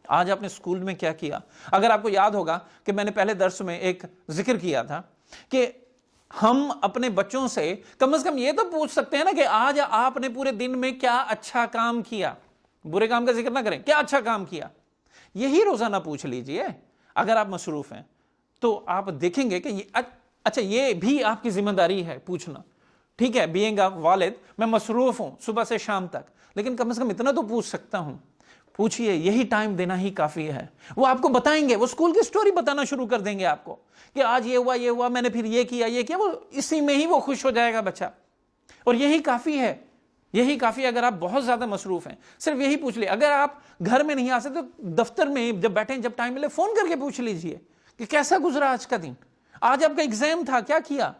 आज आपने स्कूल में क्या किया। अगर आपको याद होगा कि मैंने पहले दर्स में एक जिक्र किया था कि हम अपने बच्चों से कम ये तो पूछ सकते हैं ना कि आज आपने पूरे दिन में क्या अच्छा काम किया, बुरे काम का जिक्र ना करें, क्या अच्छा काम किया, यही रोजाना पूछ लीजिए। अगर आप मसरूफ हैं तो आप देखेंगे कि ये अच्छा, ये भी आपकी जिम्मेदारी है पूछना। ठीक है, बीइंग अ वालिद मैं मसरूफ हूं सुबह से शाम तक, लेकिन कम से कम इतना तो पूछ सकता हूं। पूछिए, यही टाइम देना ही काफी है। वो आपको बताएंगे, वो स्कूल की स्टोरी बताना शुरू कर देंगे आपको कि आज ये हुआ, मैंने फिर ये किया, वो इसी में ही वो खुश हो जाएगा बच्चा। और यही काफी है, यही काफी। अगर आप बहुत ज्यादा मसरूफ हैं, सिर्फ यही पूछ लिए। अगर आप घर में नहीं आ सकते तो दफ्तर में जब बैठे, जब टाइम मिले, फोन करके पूछ लीजिए कि कैसा गुजरा आज का दिन, आज आपका एग्जाम था, क्या किया।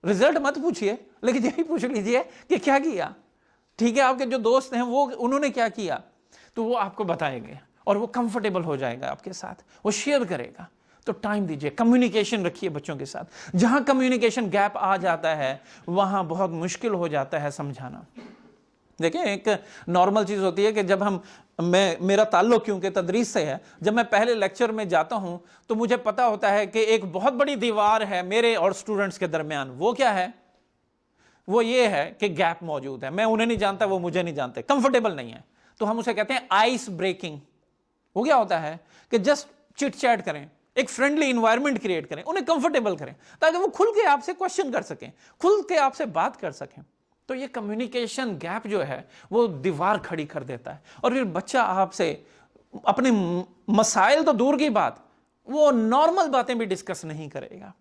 रिजल्ट मत पूछिए, लेकिन यही पूछ लीजिए कि क्या किया। ठीक है, आपके जो दोस्त हैं वो उन्होंने क्या किया, तो वो आपको बताएंगे और वो कंफर्टेबल हो जाएगा आपके साथ, वो शेयर करेगा। तो टाइम दीजिए, कम्युनिकेशन रखिए बच्चों के साथ। जहां कम्युनिकेशन गैप आ जाता है वहां बहुत मुश्किल हो जाता है समझाना। देखिए, एक नॉर्मल चीज होती है कि जब मेरा ताल्लुक क्योंकि तदरीस से है, जब मैं पहले लेक्चर में जाता हूं तो मुझे पता होता है कि एक बहुत बड़ी दीवार है मेरे और स्टूडेंट्स के दरमियान। वो क्या है? वो ये है कि गैप मौजूद है, मैं उन्हें नहीं जानता, वो मुझे नहीं जानते, कंफर्टेबल नहीं है। तो हम उसे कहते हैं आइस ब्रेकिंग। वो क्या होता है कि जस्ट चिट चैट करें, एक फ्रेंडली इन्वायरमेंट क्रिएट करें, उन्हें कंफर्टेबल करें ताकि वो खुल के आपसे क्वेश्चन कर सकें, खुल के आपसे बात कर सकें। तो ये कम्युनिकेशन गैप जो है वो दीवार खड़ी कर देता है और फिर बच्चा आपसे अपने मसाइल तो दूर की बात, वो नॉर्मल बातें भी डिस्कस नहीं करेगा।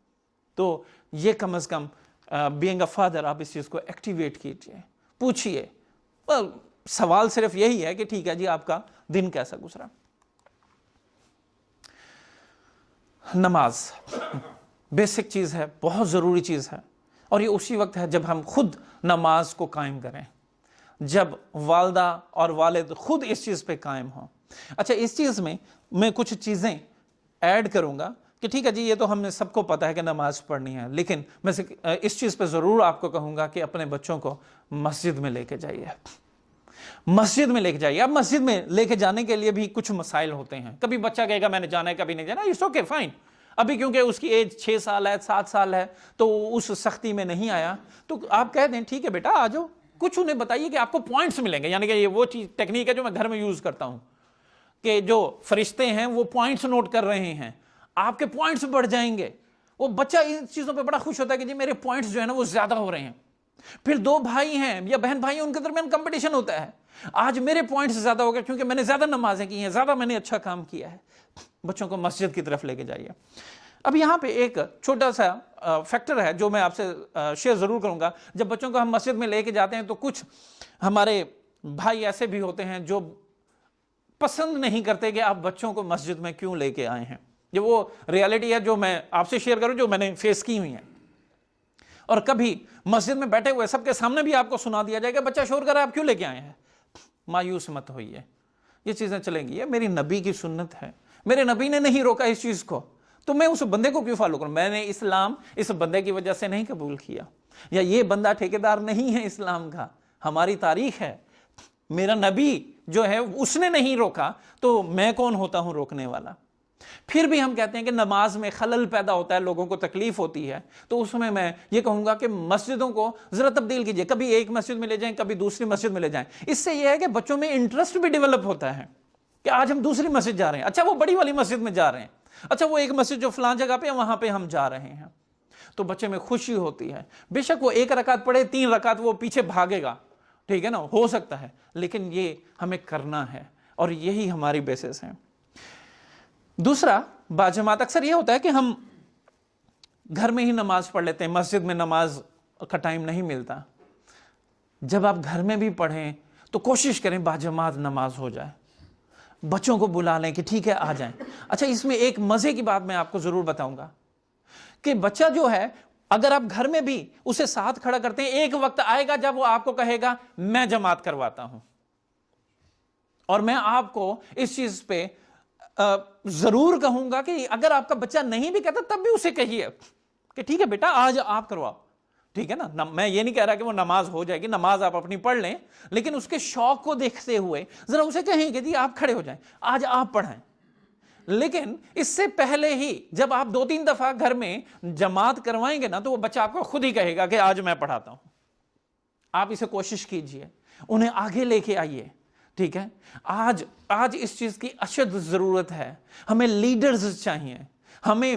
तो ये कम से कम बीइंग अ फादर आप इस चीज को एक्टिवेट कीजिए, पूछिए। सवाल सिर्फ यही है कि ठीक है जी, आपका दिन कैसा गुजरा। नमाज बेसिक चीज है, बहुत जरूरी चीज है, और ये उसी वक्त है जब हम खुद नमाज को कायम करें, जब वालदा और वालिद खुद इस चीज पे कायम हो। अच्छा, इस चीज में मैं कुछ चीजें ऐड करूंगा कि ठीक है जी, ये तो हमने सबको पता है कि नमाज पढ़नी है, लेकिन मैं इस चीज पे जरूर आपको कहूंगा कि अपने बच्चों को मस्जिद में लेके जाइए, मस्जिद में लेके जाइए। अब मस्जिद में लेके जाने के लिए भी कुछ मसाइल होते हैं। कभी बच्चा कहेगा मैंने जाना है, कभी नहीं जाना, इट्स ओके फाइन। अभी क्योंकि उसकी एज 6 साल है, 7 साल है, तो उस सख्ती में नहीं आया, तो आप कह दें ठीक है बेटा आ जाओ। कुछ उन्हें बताइए कि आपको पॉइंट्स मिलेंगे, यानी कि ये वो चीज टेक्निक है जो मैं घर में यूज करता हूं कि जो फरिश्ते हैं वो पॉइंट्स नोट कर रहे हैं, आपके पॉइंट्स बढ़ जाएंगे। वो बच्चा इन चीजों पे बड़ा खुश होता है कि जी मेरे पॉइंट्स जो है ना वो ज्यादा हो रहे हैं। फिर 2 भाई हैं या बहन भाई हैं, उनके दरमियान कंपटीशन होता है, आज मेरे पॉइंट्स ज्यादा हो गए क्योंकि मैंने ज्यादा नमाजें की हैं, ज्यादा मैंने अच्छा काम किया है। बच्चों को मस्जिद की तरफ लेके जाइए। अब यहाँ पे एक छोटा सा फैक्टर है जो मैं आपसे शेयर जरूर करूंगा। जब बच्चों को हम मस्जिद में लेके जाते हैं तो कुछ हमारे भाई ऐसे भी होते हैं जो पसंद नहीं करते कि आप बच्चों को मस्जिद में क्यों लेके आए हैं। ये वो रियलिटी है जो मैं आपसे शेयर करूं, जो मैंने फेस की हुई है। और कभी मस्जिद में बैठे हुए सबके सामने भी आपको सुना दिया जाएगा बच्चा शोर कर रहा है, आप क्यों लेके आए हैं। मायूस मत होइए, ये चीजें चलेंगी। ये मेरी नबी की सुन्नत है, मेरे नबी ने नहीं रोका इस चीज को, तो मैं उस बंदे को क्यों फॉलो करूं। मैंने इस्लाम इस बंदे की वजह से नहीं कबूल किया, या ये बंदा ठेकेदार नहीं है इस्लाम का, हमारी तारीख है। मेरा नबी जो है उसने नहीं रोका, तो मैं कौन होता हूं रोकने वाला। फिर भी हम कहते हैं कि नमाज में खलल पैदा होता है, लोगों को तकलीफ होती है, तो उसमें मैं ये कहूंगा कि मस्जिदों को जरा तब्दील कीजिए। कभी एक मस्जिद में ले जाएं, कभी दूसरी मस्जिद में ले जाएं। इससे यह है कि बच्चों में इंटरेस्ट भी डेवलप होता है कि आज हम दूसरी मस्जिद जा रहे हैं, अच्छा वो बड़ी वाली मस्जिद में जा रहे हैं, अच्छा वो एक मस्जिद जो फलां जगह पे है वहां पे हम जा रहे हैं। तो बच्चे में खुशी होती है। बेशक वो 1 रकात पढ़े, 3 रकात वो पीछे भागेगा, ठीक है ना, हो सकता है, लेकिन ये हमें करना है और यही हमारी बेसिस है। दूसरा, बाजमात अक्सर ये होता है कि हम घर में ही नमाज पढ़ लेते हैं, मस्जिद में नमाज का टाइम नहीं मिलता। जब आप घर में भी पढ़ें तो कोशिश करें बाजमात नमाज हो जाए, बच्चों को बुला लें कि ठीक है आ जाएं। अच्छा, इसमें एक मजे की बात मैं आपको जरूर बताऊंगा कि बच्चा जो है, अगर आप घर में भी उसे साथ खड़ा करते हैं, एक वक्त आएगा जब वो आपको कहेगा मैं जमात करवाता हूं। और मैं आपको इस चीज पे जरूर कहूंगा कि अगर आपका बच्चा नहीं भी कहता तब भी उसे कहिए कि ठीक है बेटा आज आप करवाओ, ठीक है ना। मैं ये नहीं कह रहा कि वो नमाज हो जाएगी, नमाज आप अपनी पढ़ लें, लेकिन उसके शौक को देखते हुए जरा उसे कहें कि जी आप खड़े हो जाएं, आज आप पढ़ाएं। लेकिन इससे पहले ही जब आप 2-3 दफा घर में जमात करवाएंगे ना, तो वो बच्चा आपको खुद ही कहेगा कि आज मैं पढ़ाता हूं। आप इसे कोशिश कीजिए, उन्हें आगे लेके आइए, ठीक है। आज इस चीज की अशद जरूरत है। हमें लीडर्स चाहिए। हमें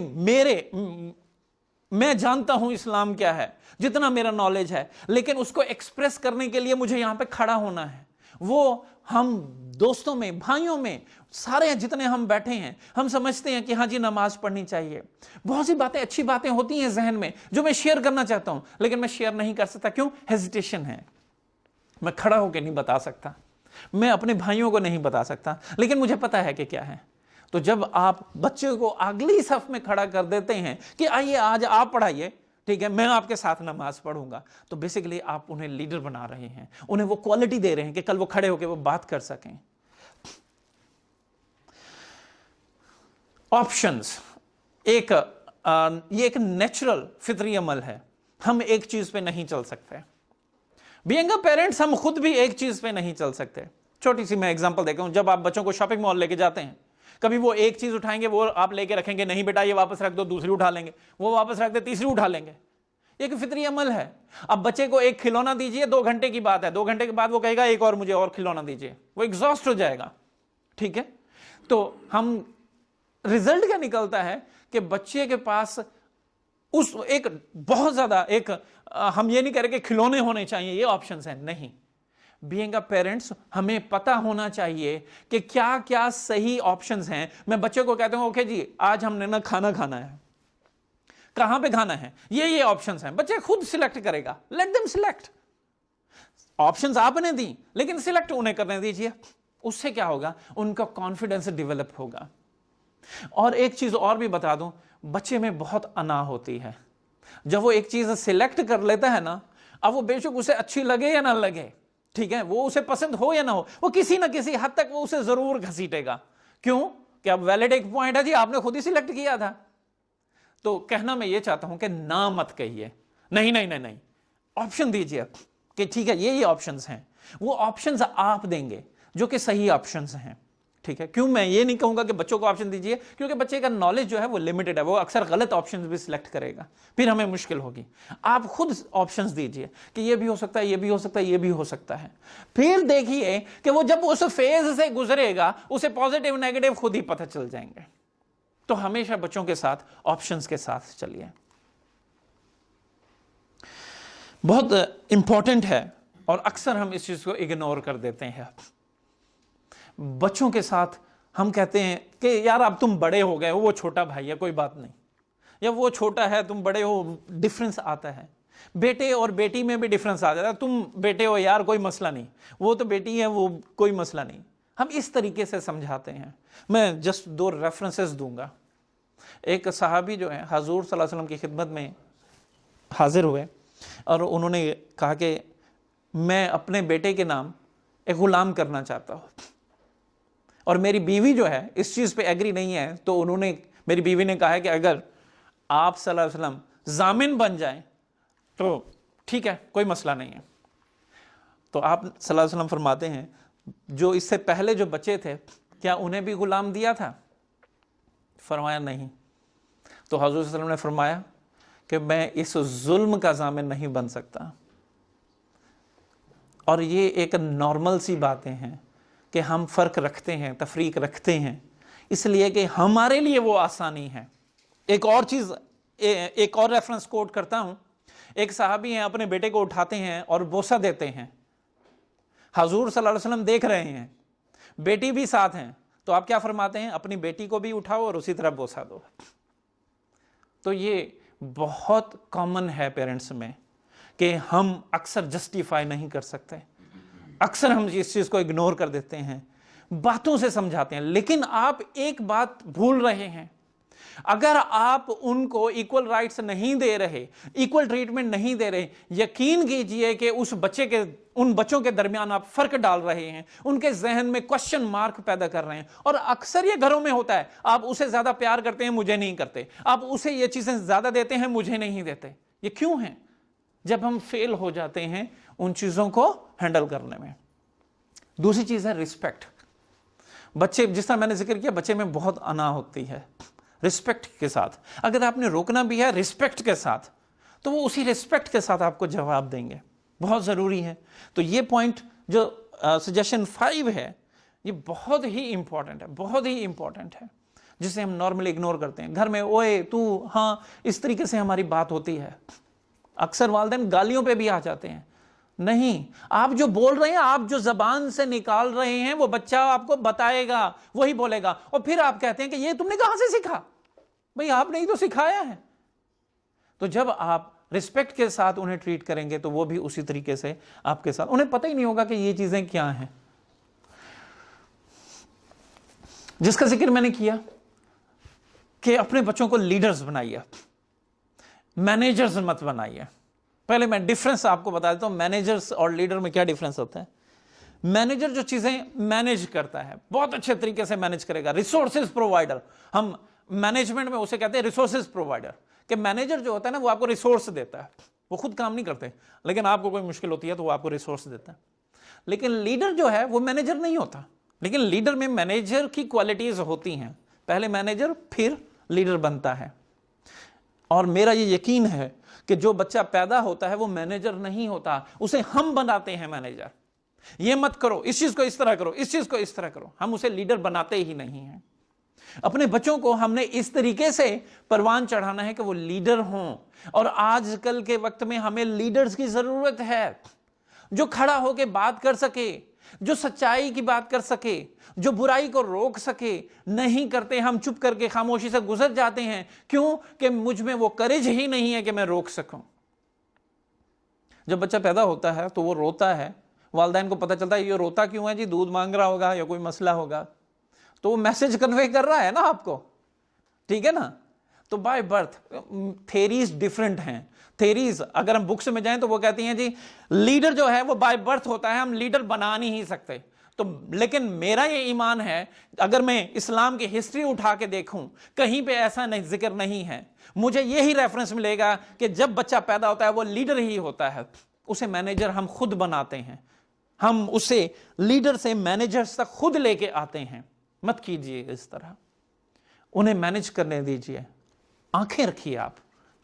मैं जानता हूं इस्लाम क्या है, जितना मेरा नॉलेज है, लेकिन उसको एक्सप्रेस करने के लिए मुझे यहां पे खड़ा होना है। वो हम दोस्तों में, भाइयों में, सारे जितने हम बैठे हैं, हम समझते हैं कि हाँ जी नमाज पढ़नी चाहिए। बहुत सी बातें, अच्छी बातें होती हैं जहन में जो मैं शेयर करना चाहता हूं, लेकिन मैं शेयर नहीं कर सकता। क्यों? हेजिटेशन है। मैं खड़ा होकर नहीं बता सकता, मैं अपने भाइयों को नहीं बता सकता, लेकिन मुझे पता है कि क्या है। तो जब आप बच्चे को अगली सफ में खड़ा कर देते हैं कि आइए आज आप पढ़ाइए, ठीक है, मैं आपके साथ नमाज पढ़ूंगा, तो बेसिकली आप उन्हें लीडर बना रहे हैं, उन्हें वो क्वालिटी दे रहे हैं कि कल वो खड़े होकर वो बात कर सकें। ऑप्शंस ये एक नेचुरल फितरी अमल है। हम एक चीज पे नहीं चल सकते। बीइंग अ पेरेंट्स हम खुद भी एक चीज पे नहीं चल सकते। छोटी सी मैं एग्जांपल देता हूं। जब आप बच्चों को शॉपिंग मॉल लेके जाते हैं, कभी वो एक चीज उठाएंगे, वो आप लेके रखेंगे, नहीं बेटा ये वापस रख दो, दूसरी उठा लेंगे, वो वापस रख दे, तीसरी उठा लेंगे। एक फितरी अमल है। अब बच्चे को एक खिलौना दीजिए, 2 घंटे की बात है, 2 घंटे के बाद वो कहेगा एक और मुझे और खिलौना दीजिए, वो एग्जॉस्ट हो जाएगा, ठीक है। तो हम रिजल्ट क्या निकलता है कि बच्चे के पास उस एक बहुत ज्यादा एक हम ये नहीं कह रहे कि खिलौने होने चाहिए, ये ऑप्शंस हैं, नहीं। बीइंग अ पेरेंट्स हमें पता होना चाहिए कि क्या क्या सही ऑप्शंस हैं। मैं बच्चे को कहता हूं ओके जी आज हमने ना खाना खाना है, कहां पे खाना है, ये ऑप्शंस हैं, बच्चे खुद सिलेक्ट करेगा। Let them select. ऑप्शंस आपने दी, लेकिन सिलेक्ट उन्हें करने दीजिए। उससे क्या होगा? उनका कॉन्फिडेंस डेवलप होगा। और एक चीज और भी बता दूं, बच्चे में बहुत अना होती है। जब वो एक चीज सिलेक्ट कर लेता है ना, अब वो बेशक उसे अच्छी लगे या ना लगे, ठीक है, वो उसे पसंद हो या ना हो, वो किसी ना किसी हद तक वो उसे जरूर घसीटेगा। क्यों? कि अब वैलिड एक पॉइंट है जी, आपने खुद ही सिलेक्ट किया था। तो कहना मैं ये चाहता हूं कि ना मत कहिए, नहीं नहीं नहीं नहीं, ऑप्शन दीजिए कि ठीक है ये ऑप्शंस हैं। वो ऑप्शंस आप देंगे जो कि सही ऑप्शंस हैं, ठीक है। क्यों मैं ये नहीं कहूंगा कि बच्चों को ऑप्शन दीजिए? क्योंकि बच्चे का नॉलेज जो है वो लिमिटेड है, वो अक्सर गलत ऑप्शंस भी सिलेक्ट करेगा, फिर हमें मुश्किल होगी। आप खुद ऑप्शंस दीजिए कि ये भी हो सकता है, ये भी हो सकता है, ये भी हो सकता है। फिर देखिए कि वो जब उस फेज से गुजरेगा, उसे पॉजिटिव नेगेटिव खुद ही पता चल जाएंगे। तो हमेशा बच्चों के साथ ऑप्शंस के साथ चलिए। बहुत इंपॉर्टेंट है और अक्सर हम इस चीज को इग्नोर कर देते हैं। बच्चों के साथ हम कहते हैं कि यार अब तुम बड़े हो गए हो, वो छोटा भाई है, कोई बात नहीं, या वो छोटा है तुम बड़े हो, डिफरेंस आता है। बेटे और बेटी में भी डिफरेंस आ जाता है। तुम बेटे हो यार कोई मसला नहीं, वो तो बेटी है, वो कोई मसला नहीं। हम इस तरीके से समझाते हैं। मैं जस्ट 2 रेफरेंसेस दूंगा। एक सहाबी जो है हजूर सल्लल्लाहु अलैहि वसल्लम की खिदमत में हाजिर हुए और उन्होंने कहा कि मैं अपने बेटे के नाम एक गुलाम करना चाहता हूँ, और मेरी बीवी जो है इस चीज़ पे एग्री नहीं है। तो उन्होंने, मेरी बीवी ने कहा है कि अगर आप सल्लल्लाहु अलैहि वसल्लम जामिन बन जाएं तो ठीक है, कोई मसला नहीं है। तो आप सल्लल्लाहु अलैहि वसल्लम फरमाते हैं जो इससे पहले जो बच्चे थे क्या उन्हें भी गुलाम दिया था? फरमाया नहीं। तो हज़रत सल्लल्लाहु अलैहि वसल्लम ने फरमाया कि मैं इस जुल्म का जामिन नहीं बन सकता। और ये एक नॉर्मल सी बातें हैं कि हम फ़र्क रखते हैं, तफरीक रखते हैं, इसलिए कि हमारे लिए वो आसानी है। एक और चीज़, एक और रेफरेंस कोट करता हूँ। एक साहबी हैं, अपने बेटे को उठाते हैं और बोसा देते हैं। हजूर सल्लल्लाहु अलैहि वसल्लम देख रहे हैं, बेटी भी साथ हैं, तो आप क्या फरमाते हैं? अपनी बेटी को भी उठाओ और उसी तरह बोसा दो। तो ये बहुत कॉमन है पेरेंट्स में कि हम अक्सर जस्टिफाई नहीं कर सकते, अक्सर हम इस चीज़ को इग्नोर कर देते हैं, बातों से समझाते हैं। लेकिन आप एक बात भूल रहे हैं, अगर आप उनको इक्वल राइट्स नहीं दे रहे, इक्वल ट्रीटमेंट नहीं दे रहे, यकीन कीजिए कि उन बच्चों के दरमियान आप फर्क डाल रहे हैं, उनके जहन में क्वेश्चन मार्क पैदा कर रहे हैं। और अक्सर ये घरों में होता है, आप उसे ज्यादा प्यार करते हैं, मुझे नहीं करते, आप उसे ये चीजें ज्यादा देते हैं, मुझे नहीं देते। ये क्यों है? जब हम फेल हो जाते हैं उन चीजों को हैंडल करने में। दूसरी चीज है रिस्पेक्ट। बच्चे, जिस तरह मैंने जिक्र किया, बच्चे में बहुत अना होती है। रिस्पेक्ट के साथ अगर आपने रोकना भी है रिस्पेक्ट के साथ, तो वो उसी रिस्पेक्ट के साथ आपको जवाब देंगे, बहुत ज़रूरी है। तो ये पॉइंट जो सजेशन 5 है, ये बहुत ही इंपॉर्टेंट है, बहुत ही इंपॉर्टेंट है, जिसे हम नॉर्मली इग्नोर करते हैं। घर में ओए तू, हाँ, इस तरीके से हमारी बात होती है। अक्सर वालिदैन गालियों पे भी आ जाते हैं। नहीं, आप जो बोल रहे हैं, आप जो जबान से निकाल रहे हैं, वो बच्चा आपको बताएगा, वही बोलेगा। और फिर आप कहते हैं कि ये तुमने कहां से सीखा? भाई आपने ही तो सिखाया है। तो जब आप रिस्पेक्ट के साथ उन्हें ट्रीट करेंगे तो वो भी उसी तरीके से आपके साथ, उन्हें पता ही नहीं होगा कि ये चीजें क्या हैं। जिसका जिक्र मैंने किया कि अपने बच्चों को लीडर्स बनाइए, मैनेजर्स मत बनाइए। पहले मैं डिफरेंस आपको बता देता हूं, मैनेजर्स और लीडर में क्या डिफरेंस होता है। मैनेजर जो चीजें मैनेज करता है, बहुत अच्छे तरीके से मैनेज करेगा, रिसोर्सेज प्रोवाइडर, हम मैनेजमेंट में उसे कहते हैं रिसोर्सेज प्रोवाइडर। कि मैनेजर जो होता है ना, वो आपको रिसोर्स देता है, वो खुद काम नहीं करते, लेकिन आपको कोई मुश्किल होती है तो वो आपको रिसोर्स देता है। लेकिन लीडर जो है वो मैनेजर नहीं होता, लेकिन लीडर में मैनेजर की क्वालिटीज होती हैं। पहले मैनेजर फिर लीडर बनता है। और मेरा ये यकीन है कि जो बच्चा पैदा होता है वो मैनेजर नहीं होता, उसे हम बनाते हैं मैनेजर। ये मत करो, इस चीज को इस तरह करो, इस चीज को इस तरह करो, हम उसे लीडर बनाते ही नहीं हैं। अपने बच्चों को हमने इस तरीके से परवान चढ़ाना है कि वो लीडर हों। और आजकल के वक्त में हमें लीडर्स की जरूरत है, जो खड़ा होकर बात कर सके, जो सच्चाई की बात कर सके, जो बुराई को रोक सके। नहीं करते, हम चुप करके खामोशी से गुजर जाते हैं। क्यों? कि मुझ में वो करेज ही नहीं है कि मैं रोक सकूं। जब बच्चा पैदा होता है तो वो रोता है, वालिदैन को पता चलता है ये रोता क्यों है जी, दूध मांग रहा होगा या कोई मसला होगा, तो वो मैसेज कन्वे कर रहा है ना आपको, ठीक है ना। तो बाय बर्थ थेरीज डिफरेंट हैं। थेरीज अगर हम बुक्स में जाएं तो वो कहती हैं जी लीडर जो है वो बाय बर्थ होता है, हम लीडर बना नहीं सकते। तो लेकिन मेरा ये ईमान है, अगर मैं इस्लाम की हिस्ट्री उठा के देखूं, कहीं पे ऐसा नहीं जिक्र नहीं है। मुझे यही रेफरेंस मिलेगा कि जब बच्चा पैदा होता है वो लीडर ही होता है, उसे मैनेजर हम खुद बनाते हैं, हम उसे लीडर से मैनेजर्स तक खुद लेके आते हैं। मत कीजिए इस तरह, उन्हें मैनेज करने दीजिए। आंखें रखिए आप,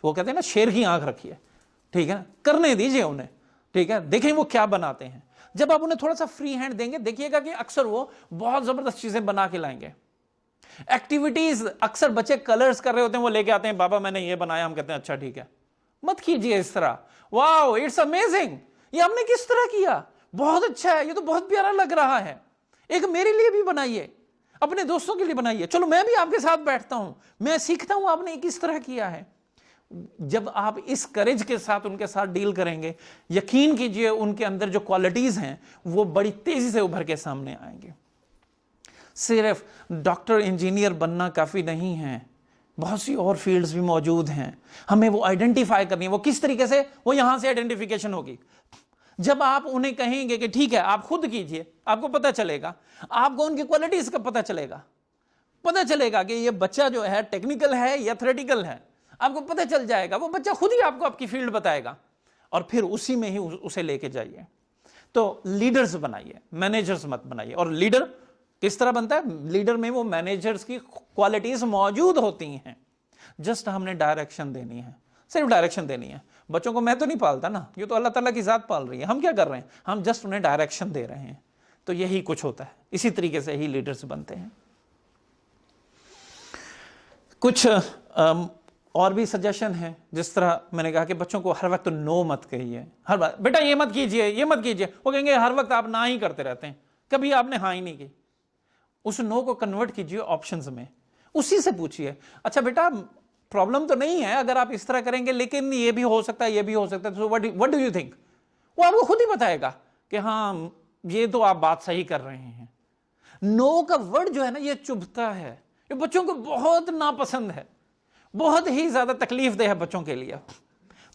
वो कहते हैं ना शेर की आंख रखिए, ठीक है, करने दीजिए उन्हें, ठीक है, देखें वो क्या बनाते हैं। जब आप उन्हें थोड़ा सा फ्री हैंड देंगे, देखिएगा कि अक्सर वो बहुत जबरदस्त चीजें बना के लाएंगे। एक्टिविटीज, अक्सर बच्चे कलर्स कर रहे होते हैं, वो लेके आते हैं, बाबा मैंने ये बनाया, हम कहते हैं अच्छा ठीक है। मत कीजिए इस तरह। वाओ इट्स अमेजिंग, ये हमने किस तरह किया, बहुत अच्छा है, ये तो बहुत प्यारा लग रहा है, एक मेरे लिए भी बनाइए, अपने दोस्तों के लिए बनाइए, चलो मैं भी आपके साथ बैठता हूं, मैं सीखता हूं आपने किस तरह किया है। जब आप इस करेज के साथ उनके साथ डील करेंगे, यकीन कीजिए उनके अंदर जो क्वालिटीज हैं वो बड़ी तेजी से उभर के सामने आएंगे। सिर्फ डॉक्टर इंजीनियर बनना काफी नहीं है, बहुत सी और फील्ड्स भी मौजूद हैं, हमें वो आइडेंटिफाई करनी है। वो किस तरीके से, वो यहां से आइडेंटिफिकेशन होगी। जब आप उन्हें कहेंगे कि ठीक है आप खुद कीजिए, आपको पता चलेगा, आपको उनकी क्वालिटीज का पता चलेगा कि ये बच्चा जो है टेक्निकल है या थ्योरेटिकल है, आपको पता चल जाएगा। वो बच्चा खुद ही आपको आपकी फील्ड बताएगा और फिर उसी में ही उसे लेके जाइए। तो लीडर्स बनाइए, मैनेजर्स मत बनाइए। और लीडर किस तरह बनता है? लीडर में वो मैनेजर्स की क्वालिटीज मौजूद होती हैं, जस्ट हमने डायरेक्शन देनी है, सिर्फ डायरेक्शन देनी है। बच्चों को मैं तो नहीं पालता ना, ये तो अल्लाह ताला की जात पाल रही है। हम क्या कर रहे हैं? हम जस्ट उन्हें डायरेक्शन दे रहे हैं तो यही कुछ होता है, इसी तरीके से ही लीडर्स बनते हैं। कुछ और भी सजेशन है, जिस तरह मैंने कहा कि बच्चों को हर वक्त नो मत कहिए, हर बार बेटा ये मत कीजिए, ये मत कीजिए, वो कहेंगे हर वक्त आप ना ही करते रहते हैं, कभी आपने हाँ ही नहीं की। उस नो को कन्वर्ट कीजिए ऑप्शंस में, उसी से पूछिए, अच्छा बेटा प्रॉब्लम तो नहीं है अगर आप इस तरह करेंगे, लेकिन ये भी हो सकता है, ये भी हो सकता है, तो व्हाट डू यू थिंक? वो आपको खुद ही बताएगा कि हाँ ये तो आप बात सही कर रहे हैं। नो का वर्ड जो है ना, ये चुभता है, ये बच्चों को बहुत नापसंद है, बहुत ही ज्यादा तकलीफ दे है बच्चों के लिए।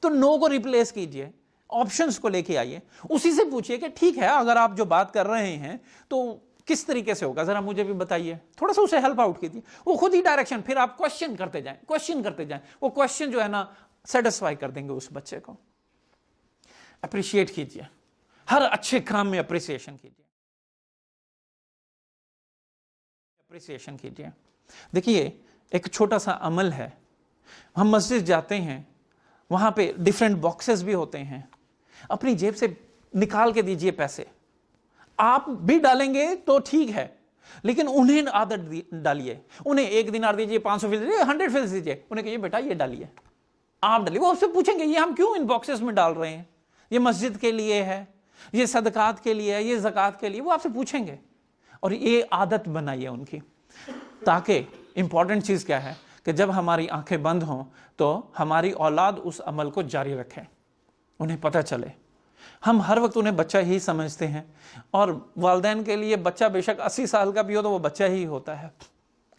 तो नो को रिप्लेस कीजिए, ऑप्शंस को लेके आइए, उसी से पूछिए कि ठीक है अगर आप जो बात कर रहे हैं तो किस तरीके से होगा, जरा मुझे भी बताइए, थोड़ा सा उसे हेल्प आउट कीजिए। वो खुद ही डायरेक्शन, फिर आप क्वेश्चन करते जाएं, क्वेश्चन करते जाएं, वो क्वेश्चन जो है ना सेटिस्फाई कर देंगे उस बच्चे को। अप्रिशिएट कीजिए, हर अच्छे काम में अप्रिसिएशन कीजिए, अप्रिसिएशन कीजिए। देखिए एक छोटा सा अमल है, हम मस्जिद जाते हैं, वहां पे डिफरेंट बॉक्सेस भी होते हैं, अपनी जेब से निकाल के दीजिए पैसे। आप भी डालेंगे तो ठीक है, लेकिन उन्हें आदत डालिए, उन्हें एक दिनार दीजिए, 500 फीस दीजिए, 100 फीस दीजिए, उन्हें कहिए बेटा ये डालिए, आप डालिए। वो आपसे पूछेंगे ये हम क्यों इन बॉक्सेस में डाल रहे हैं, ये मस्जिद के लिए है, ये सदकात के लिए है, ये ज़कात के लिए, वो आपसे पूछेंगे। और ये आदत बनाइए उनकी, ताकि इंपॉर्टेंट चीज़ क्या है कि जब हमारी आंखें बंद हों तो हमारी औलाद उस अमल को जारी रखें, उन्हें पता चले। हम हर वक्त उन्हें बच्चा ही समझते हैं, और वालिदैन के लिए बच्चा बेशक 80 साल का भी हो तो वो बच्चा ही होता है,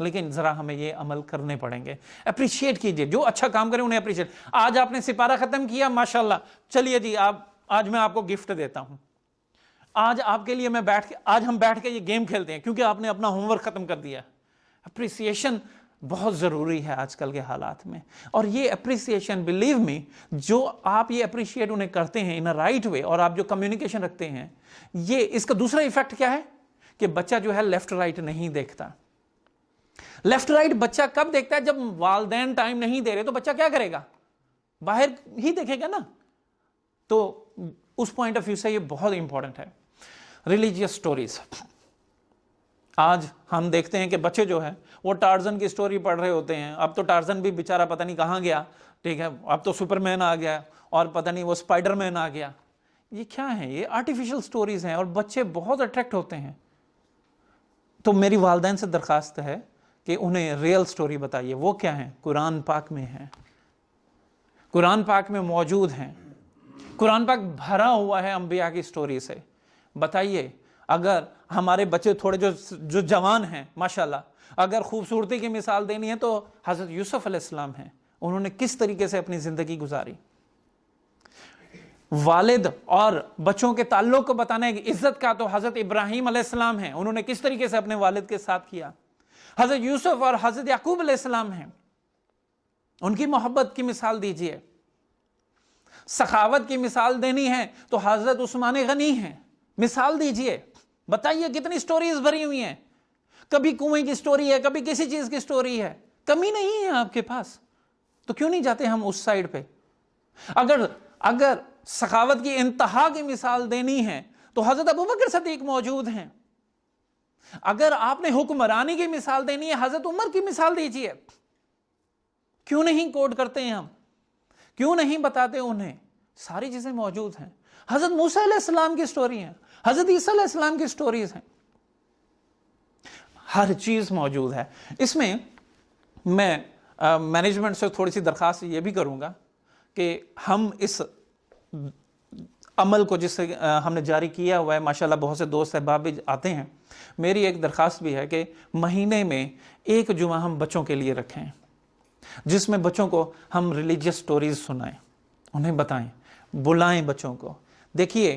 लेकिन ज़रा हमें ये अमल करने पड़ेंगे। अप्रिशिएट कीजिए, जो अच्छा काम करें उन्हें अप्रिशिएट। आज आपने सिपारा ख़त्म किया, माशाल्लाह, चलिए जी आप, आज मैं आपको गिफ्ट देता हूँ, आज आपके लिए मैं आज हम बैठ के ये गेम खेलते हैं क्योंकि आपने अपना होमवर्क ख़त्म कर दिया। अप्रिसिएशन बहुत ज़रूरी है आजकल के हालात में, और ये अप्रिसिएशन, बिलीव मी, जो आप ये अप्रिशिएट उन्हें करते हैं इन अ राइट वे, और आप जो कम्युनिकेशन रखते हैं, ये इसका दूसरा इफेक्ट क्या है कि बच्चा जो है लेफ्ट राइट नहीं देखता। लेफ्ट राइट बच्चा कब देखता है? जब वालिदैन टाइम नहीं दे रहे तो बच्चा क्या करेगा? बाहर ही देखेगा ना। तो उस पॉइंट ऑफ व्यू से ये बहुत इंपॉर्टेंट है। रिलीजियस स्टोरीज, आज हम देखते हैं कि बच्चे जो है वो टार्जन की स्टोरी पढ़ रहे होते हैं। अब तो टार्जन भी बेचारा पता नहीं कहाँ गया, ठीक है, अब तो सुपरमैन आ गया और पता नहीं वो स्पाइडरमैन आ गया। ये क्या है? ये आर्टिफिशियल स्टोरीज हैं और बच्चे बहुत अट्रैक्ट होते हैं। तो मेरी वालिदैन से दरख्वास्त है कि उन्हें रियल स्टोरी बताइए। वो क्या है? कुरान पाक में है, कुरान पाक में मौजूद हैं। कुरान पाक भरा हुआ है अंबिया की स्टोरी से। बताइए, अगर हमारे बच्चे थोड़े जो जवान हैं माशाल्लाह, अगर खूबसूरती की मिसाल देनी है तो हज़रत यूसुफ अलैहिस्सलाम हैं। उन्होंने किस तरीके से अपनी ज़िंदगी गुजारी। वालिद और बच्चों के ताल्लुक को बताने की इज्जत का तो हज़रत इब्राहीम अलैहिस्सलाम हैं। उन्होंने किस तरीके से अपने वालिद के साथ किया। हज़रत यूसुफ और हज़रत याकूब अलैहिस्सलाम हैं, उनकी मोहब्बत की मिसाल दीजिए। सखावत की मिसाल देनी है तो हज़रत उस्मान गनी हैं, मिसाल दीजिए। बताइए कितनी स्टोरीज भरी हुई हैं। कभी कुएं की स्टोरी है, कभी किसी चीज की स्टोरी है, कमी नहीं है आपके पास, तो क्यों नहीं जाते हम उस साइड पे? अगर सखावत की इंतहा की मिसाल देनी है तो हजरत अबू बकर सदीक मौजूद हैं। अगर आपने हुक्मरानी की मिसाल देनी है, हजरत उमर की मिसाल दीजिए। क्यों नहीं कोट करते हैं हम? क्यों नहीं बताते उन्हें? सारी चीजें मौजूद हैं। हजरत मूसा अलैहिस्सलाम की स्टोरी है, हजरत ईसा अलैहिस्सलाम की स्टोरीज हैं, हर चीज मौजूद है इसमें। मैं मैनेजमेंट से थोड़ी सी दरखास्त ये भी करूंगा कि हम इस अमल को जिससे हमने जारी किया हुआ है, माशाल्लाह बहुत से दोस्त अहबाब भी आते हैं, मेरी एक दरखास्त भी है कि महीने में एक जुमा हम बच्चों के लिए रखें, जिसमें बच्चों को हम रिलीजियस स्टोरीज सुनाएं, उन्हें बताएं, बुलाएं बच्चों को। देखिए,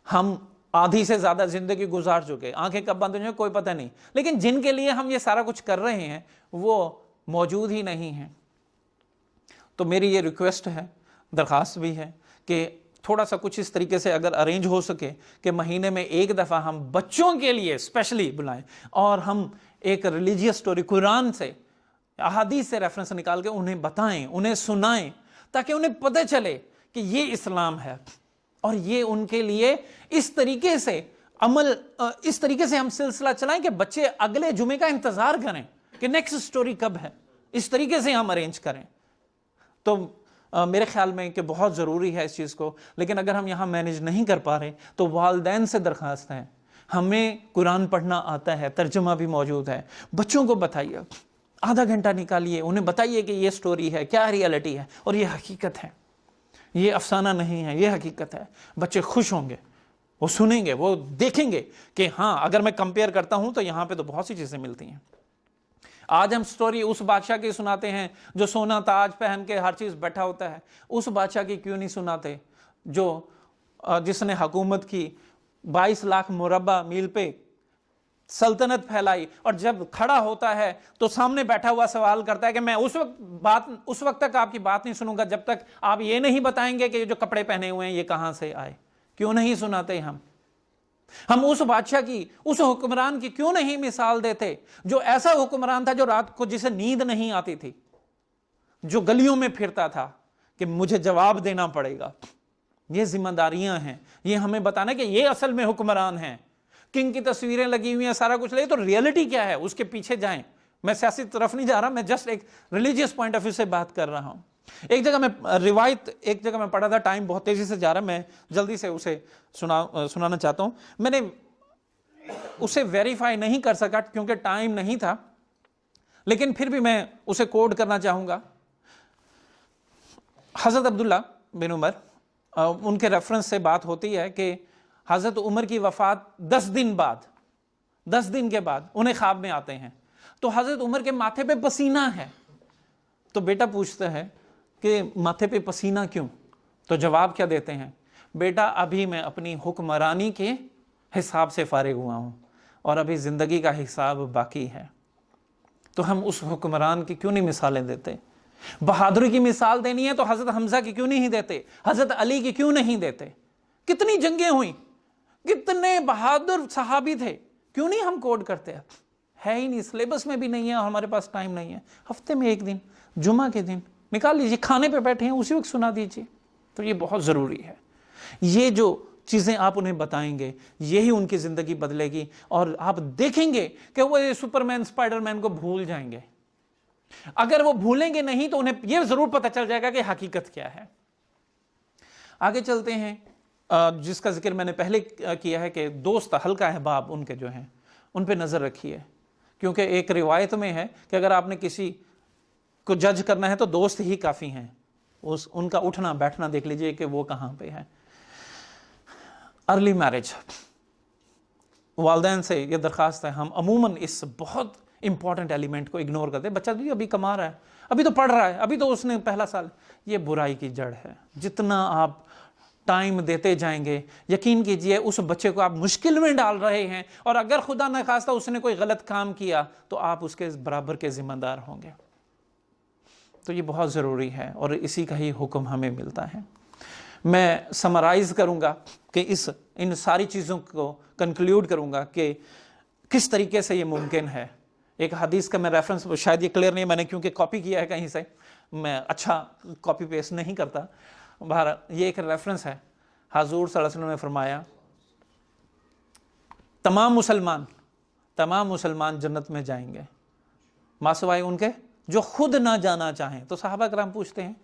हम आधी से ज़्यादा ज़िंदगी गुजार चुके, आंखें कब बंद हो जाए कोई पता नहीं, लेकिन जिनके लिए हम ये सारा कुछ कर रहे हैं वो मौजूद ही नहीं हैं। तो मेरी ये रिक्वेस्ट है, दरख्वास्त भी है कि थोड़ा सा कुछ इस तरीके से अगर अरेंज हो सके कि महीने में एक दफ़ा हम बच्चों के लिए स्पेशली बुलाएं और हम एक रिलीजियस स्टोरी कुरान से, अहादीस से रेफरेंस निकाल के उन्हें बताएं, उन्हें सुनाएं, ताकि उन्हें पता चले कि ये इस्लाम है और ये उनके लिए इस तरीके से अमल इस तरीके से हम सिलसिला चलाएं कि बच्चे अगले जुमे का इंतजार करें कि नेक्स्ट स्टोरी कब है, इस तरीके से हम अरेंज करें। तो मेरे ख्याल में कि बहुत ज़रूरी है इस चीज़ को। लेकिन अगर हम यहाँ मैनेज नहीं कर पा रहे तो वालिदैन से दरख्वास्त है, हमें कुरान पढ़ना आता है, तर्जुमा भी मौजूद है, बच्चों को बताइए, आधा घंटा निकालिए, उन्हें बताइए कि ये स्टोरी है, क्या रियलिटी है और ये हकीकत है, ये अफसाना नहीं है, ये हकीकत है। बच्चे खुश होंगे, वो सुनेंगे, वो देखेंगे कि हाँ, अगर मैं कंपेयर करता हूँ तो यहाँ पे तो बहुत सी चीज़ें मिलती हैं। आज हम स्टोरी उस बादशाह की सुनाते हैं जो सोना ताज पहन के हर चीज़ बैठा होता है, उस बादशाह की क्यों नहीं सुनाते जो जिसने हुकूमत की 22 लाख मुरब्बा मील पे सल्तनत फैलाई, और जब खड़ा होता है तो सामने बैठा हुआ सवाल करता है कि मैं उस वक्त तक आपकी बात नहीं सुनूंगा जब तक आप ये नहीं बताएंगे कि ये जो कपड़े पहने हुए हैं ये कहां से आए। क्यों नहीं सुनाते हम उस बादशाह की, उस हुक्मरान की क्यों नहीं मिसाल देते जो ऐसा हुक्मरान था जो रात को जिसे नींद नहीं आती थी, जो गलियों में फिरता था कि मुझे जवाब देना पड़ेगा। ये जिम्मेदारियां हैं, ये हमें बताना कि ये असल में हुक्मरान हैं। किंग की तस्वीरें लगी हुई हैं, सारा कुछ लगे, तो रियलिटी क्या है उसके पीछे जाएं। मैं सियासी तरफ नहीं जा रहा, मैं जस्ट एक रिलीजियस पॉइंट ऑफ व्यू से बात कर रहा हूं। एक जगह मैं पढ़ा था, टाइम बहुत तेजी से जा रहा है, मैं जल्दी से उसे सुनाना चाहता हूं। मैंने उसे वेरीफाई नहीं कर सका क्योंकि टाइम नहीं था, लेकिन फिर भी मैं उसे कोड करना चाहूंगा। हजरत अब्दुल्ला बिन उमर, उनके रेफरेंस से बात होती है कि हजरत उमर की वफात 10 दिन के बाद उन्हें ख्वाब में आते हैं, तो हजरत उमर के माथे पे पसीना है। तो बेटा पूछता है कि माथे पे पसीना क्यों? तो जवाब क्या देते हैं, बेटा अभी मैं अपनी हुक्मरानी के हिसाब से फारिग हुआ हूं और अभी जिंदगी का हिसाब बाकी है। तो हम उस हुक्मरान की क्यों नहीं मिसालें देते? बहादुरी की मिसाल देनी है तो हजरत हमजा की क्यों नहीं देते, हजरत अली की क्यों नहीं देते? कितनी जंगें हुई, कितने बहादुर सहाबी थे, क्यों नहीं हम कोड करते? है ही नहीं, सिलेबस में भी नहीं है, हमारे पास टाइम नहीं है। हफ्ते में एक दिन, जुमा के दिन निकाल लीजिए, खाने पे बैठे हैं उसी वक्त सुना दीजिए। तो ये बहुत ज़रूरी है। ये जो चीज़ें आप उन्हें बताएंगे यही उनकी ज़िंदगी बदलेगी और आप देखेंगे कि वो ये सुपरमैन स्पाइडरमैन को भूल जाएंगे। अगर वो भूलेंगे नहीं तो उन्हें यह ज़रूर पता चल जाएगा कि हकीकत क्या है। आगे चलते हैं, जिसका जिक्र मैंने पहले किया है कि दोस्त हल्का अहबाब उनके जो हैं उन पे नज़र रखिए, क्योंकि एक रिवायत में है कि अगर आपने किसी को जज करना है तो दोस्त ही काफ़ी हैं। उनका उठना बैठना देख लीजिए कि वो कहाँ पे है। अर्ली मैरिज, वालिदैन से ये दरख्वास्त है, हम अमूमन इस बहुत इंपॉर्टेंट एलिमेंट को इग्नोर करते हैं। बच्चा भी अभी कमा रहा है, अभी तो पढ़ रहा है, अभी तो उसने पहला साल, ये बुराई की जड़ है। जितना आप टाइम देते जाएंगे, यकीन कीजिए उस बच्चे को आप मुश्किल में डाल रहे हैं, और अगर खुदा न खास्ता उसने कोई गलत काम किया तो आप उसके बराबर के जिम्मेदार होंगे। तो ये बहुत ज़रूरी है और इसी का ही हुक्म हमें मिलता है। मैं समराइज़ करूँगा कि इन सारी चीज़ों को कंक्लूड करूँगा कि किस तरीके से ये मुमकिन है। एक हदीस का मैं रेफरेंस, शायद ये क्लियर नहीं, मैंने क्योंकि कॉपी किया है कहीं से, मैं अच्छा कॉपी पेस्ट नहीं करता, बाहर ये एक रेफरेंस है। हुज़ूर सल्लल्लाहु अलैहि वसल्लम ने फरमाया तमाम मुसलमान जन्नत में जाएंगे मासवाए उनके जो खुद ना जाना चाहें। तो सहाबा कराम पूछते हैं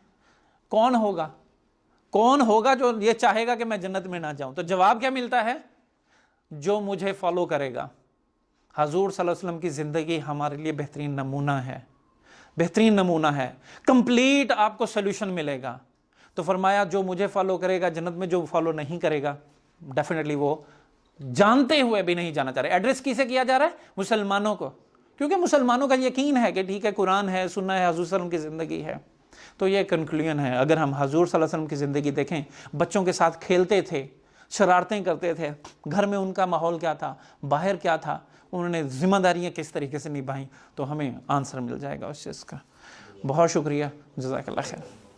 कौन होगा जो ये चाहेगा कि मैं जन्नत में ना जाऊं? तो जवाब क्या मिलता है, जो मुझे फॉलो करेगा। हुज़ूर सल्लल्लाहु अलैहि वसल्लम की ज़िंदगी हमारे लिए बेहतरीन नमूना है, कंप्लीट आपको सोल्यूशन मिलेगा। तो फरमाया जो मुझे फॉलो करेगा जन्नत में, जो फॉलो नहीं करेगा डेफिनेटली वो जानते हुए भी नहीं जाना चाह रहे। एड्रेस किसे किया जा रहा है? मुसलमानों को, क्योंकि मुसलमानों का यकीन है कि ठीक है, कुरान है, सुन्ना है, हुज़ूर सल्लल्लाहु अलैहि वसल्लम की ज़िंदगी है। तो ये कंक्लूजन है। अगर हम हुज़ूर सल्लल्लाहु अलैहि वसल्लम की ज़िंदगी देखें, बच्चों के साथ खेलते थे, शरारतें करते थे, घर में उनका माहौल क्या था, बाहर क्या था, उन्होंने जिम्मेदारियाँ किस तरीके से निभाई, तो हमें आंसर मिल जाएगा उस चीज़ का। बहुत शुक्रिया, जज़ाकल्लाह खैर।